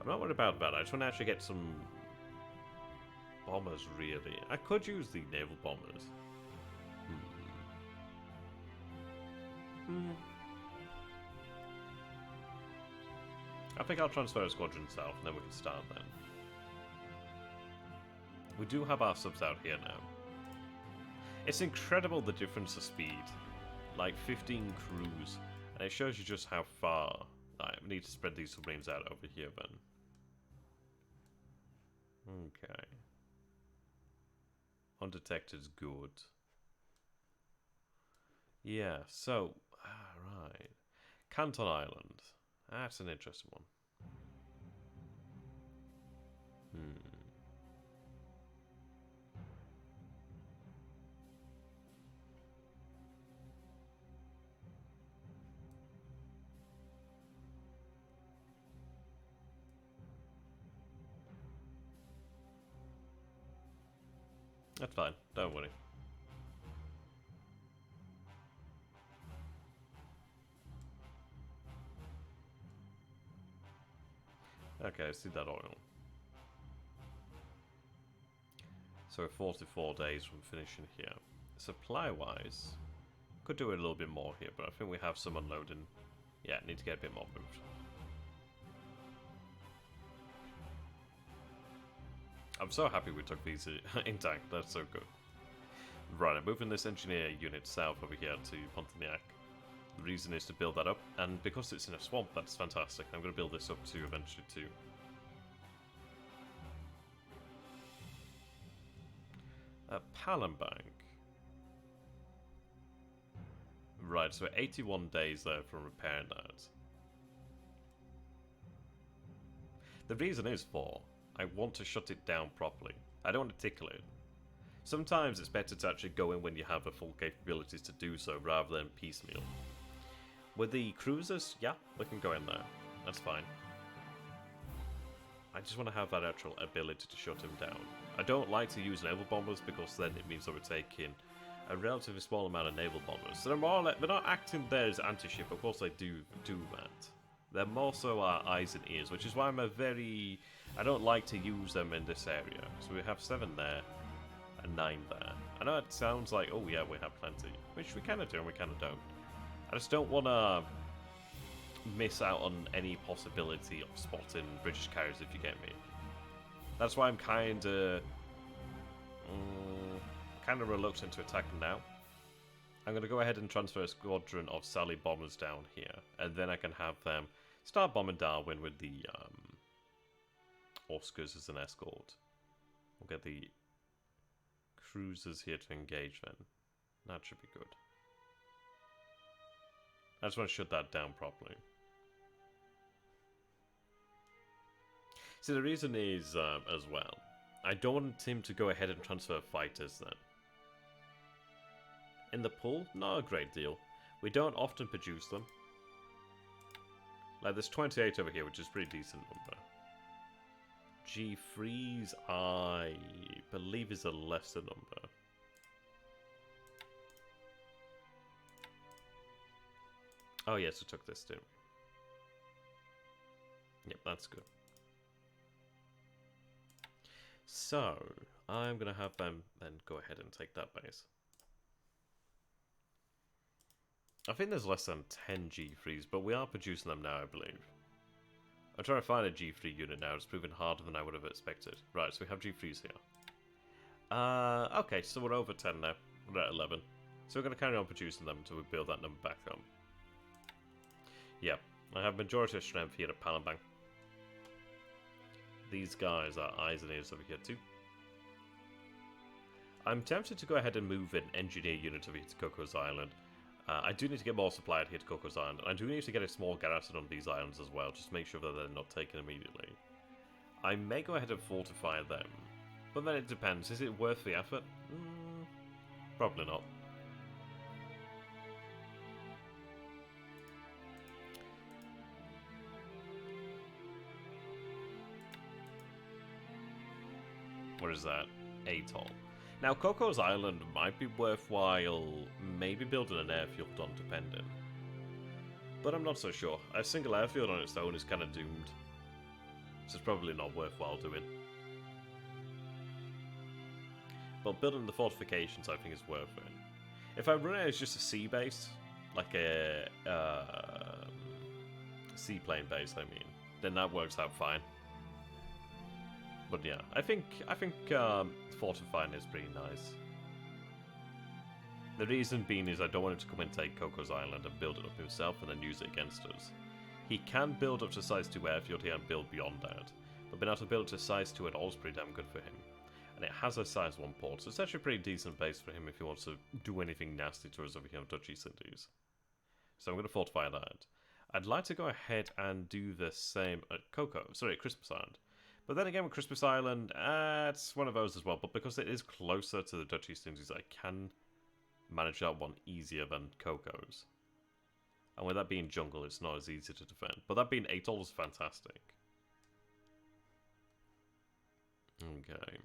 I'm not worried about that. I just want to actually get some bombers, really. I could use the naval bombers. I think I'll transfer a squadron south, and then we can start then. We do have our subs out here now. It's incredible the difference of speed. Like 15 crews, and it shows you just how far. We need to spread these submarines out over here then. Okay. Undetected is good. Yeah, so, right. Canton Island. That's an interesting one. That's fine, don't worry. Okay, I see that oil. So we're 44 days from finishing here. Supply-wise, could do it a little bit more here, but I think we have some unloading. Yeah, need to get a bit more moved. I'm so happy we took these intact, that's so good. Right, I'm moving this engineer unit south over here to Pontignac. The reason is to build that up, and because it's in a swamp, that's fantastic. I'm going to build this up too eventually too. Palembang. Right, so 81 days there from repairing that. The reason is I want to shut it down properly. I don't want to tickle it. Sometimes it's better to actually go in when you have the full capabilities to do so, rather than piecemeal. With the cruisers, yeah, we can go in there. That's fine. I just want to have that actual ability to shut him down. I don't like to use naval bombers because then it means that we're taking a relatively small amount of naval bombers. So they're more like, they're not acting there as anti-ship, of course they do that. They're more so our eyes and ears, which is why I don't like to use them in this area. So we have 7 there, and 9 there. I know it sounds like, oh yeah, we have plenty, which we kind of do and we kind of don't. I just don't want to miss out on any possibility of spotting British carriers, if you get me. That's why I'm kind of reluctant to attack them now. I'm going to go ahead and transfer a squadron of Sally bombers down here, and then I can have them start bombing Darwin with the Oscars as an escort. We'll get the cruisers here to engage then. That should be good. I just want to shut that down properly. See, the reason is, as well, I don't want him to go ahead and transfer fighters then. In the pool, not a great deal. We don't often produce them. Like, there's 28 over here, which is a pretty decent number. G3s, I believe, is a lesser number. Oh yes, we took this too. Yep, that's good. So, I'm going to have them then go ahead and take that base. I think there's less than 10 G3s, but we are producing them now, I believe. I'm trying to find a G3 unit now. It's proven harder than I would have expected. Right, so we have G3s here. Okay, so we're over 10 now. We're at 11. So we're going to carry on producing them until we build that number back up. Yeah, I have majority of strength here at Palembang. These guys are eyes and ears over here too. I'm tempted to go ahead and move an engineer unit over here to Coco's Island. I do need to get more supply out here to Coco's Island, and I do need to get a small garrison on these islands as well, just to make sure that they're not taken immediately. I may go ahead and fortify them, but then it depends. Is it worth the effort? Probably not. What is that? Atoll. Now, Coco's Island might be worthwhile maybe building an airfield on, depending. But I'm not so sure. A single airfield on its own is kind of doomed. So it's probably not worthwhile doing. But building the fortifications, I think, is worth it. If I run it as just a sea base, like a seaplane base, I mean, then that works out fine. But yeah, I think fortifying is pretty nice. The reason being is I don't want him to come and take Coco's Island and build it up himself and then use it against us. He can build up to size 2 airfield here and build beyond that, but being able to build to size 2 at all is pretty damn good for him. And it has a size 1 port, so it's actually a pretty decent base for him if he wants to do anything nasty to us over here on Dutch East Indies. So I'm going to fortify that. I'd like to go ahead and do the same at Christmas Island. But then again with Christmas Island, it's one of those as well, but because it is closer to the Dutch East Indies, I can manage that one easier than Coco's. And with that being jungle, it's not as easy to defend. But that being atoll is fantastic. Okay.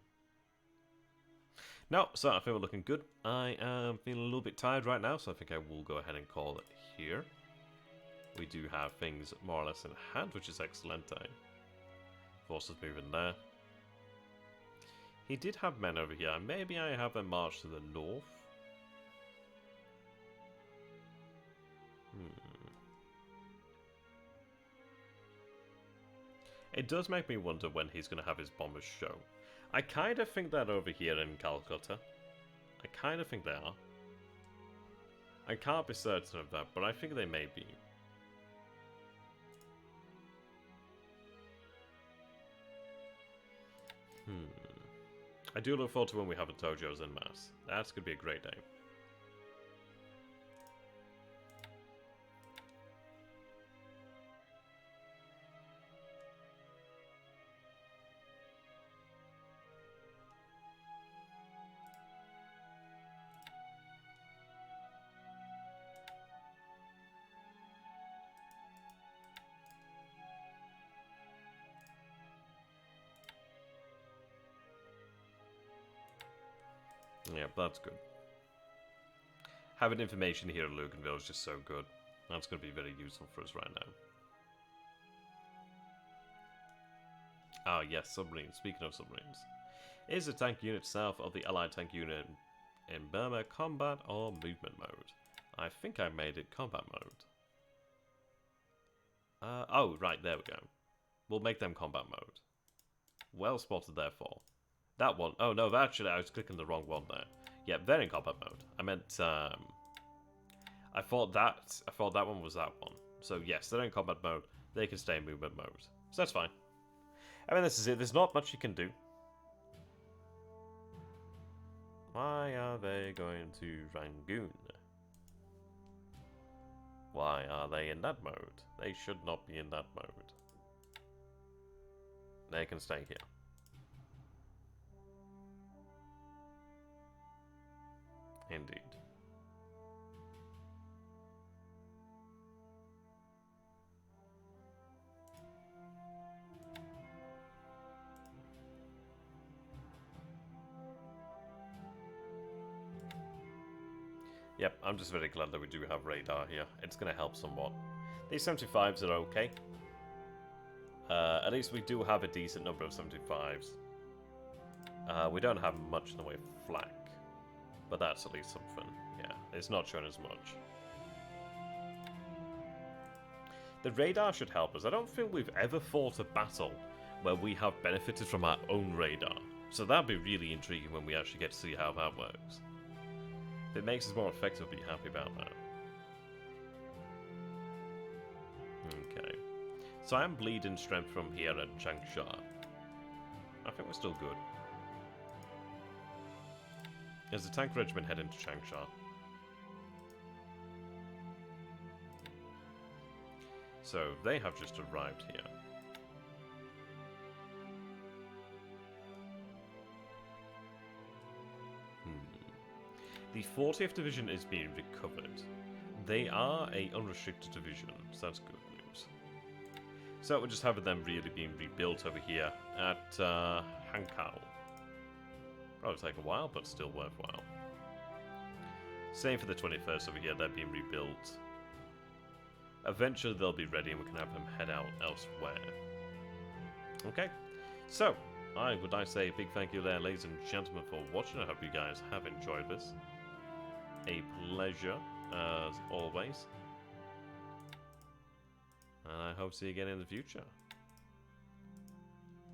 No, so I think we're looking good. I am feeling a little bit tired right now, so I think I will go ahead and call it here. We do have things more or less in hand, which is excellent. Forces moving there. He did have men over here. Maybe I have them march to the north. It does make me wonder when he's going to have his bombers show. I kind of think that over here in Calcutta. I kind of think they are. I can't be certain of that, but I think they may be. I do look forward to when we have a Tojo's en masse. That's going to be a great day. Yeah, that's good. Having information here at Luganville is just so good. That's going to be very useful for us right now. Ah, yes, submarines. Speaking of submarines. Is the tank unit south of the Allied tank unit in Burma combat or movement mode? I think I made it combat mode. Oh, right, there we go. We'll make them combat mode. Well spotted, therefore. That one. Oh no, actually I was clicking the wrong one there. Yeah, they're in combat mode. I meant I thought that one was that one. So yes, they're in combat mode. They can stay in movement mode. So that's fine. I mean, this is it. There's not much you can do. Why are they going to Rangoon? Why are they in that mode? They should not be in that mode. They can stay here. Indeed. Yep, I'm just very glad that we do have radar here. It's going to help somewhat. These 75s are okay. At least we do have a decent number of 75s. We don't have much in the way of flak. But that's at least something. Yeah, it's not showing as much. The radar should help us. I don't think we've ever fought a battle where we have benefited from our own radar. So that'd be really intriguing when we actually get to see how that works. If it makes us more effective, I'll be happy about that. Okay. So I am bleeding strength from here at Changsha. I think we're still good. As the tank regiment head into Changsha. So they have just arrived here. The 40th Division is being recovered. They are a unrestricted division, so that's good news. So we're just having them really being rebuilt over here at Hankow. Probably take a while, but still worthwhile. Same for the 21st over here, they're being rebuilt. Eventually they'll be ready and we can have them head out elsewhere. Okay, so I would like to say a big thank you there, ladies and gentlemen, for watching. I hope you guys have enjoyed this. A pleasure, as always. And I hope to see you again in the future.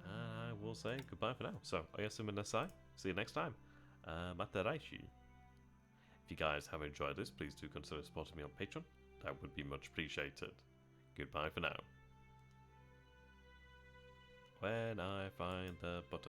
And I will say goodbye for now. So, see you next time. Matarashi. If you guys have enjoyed this, please do consider supporting me on Patreon. That would be much appreciated. Goodbye for now. When I find the button.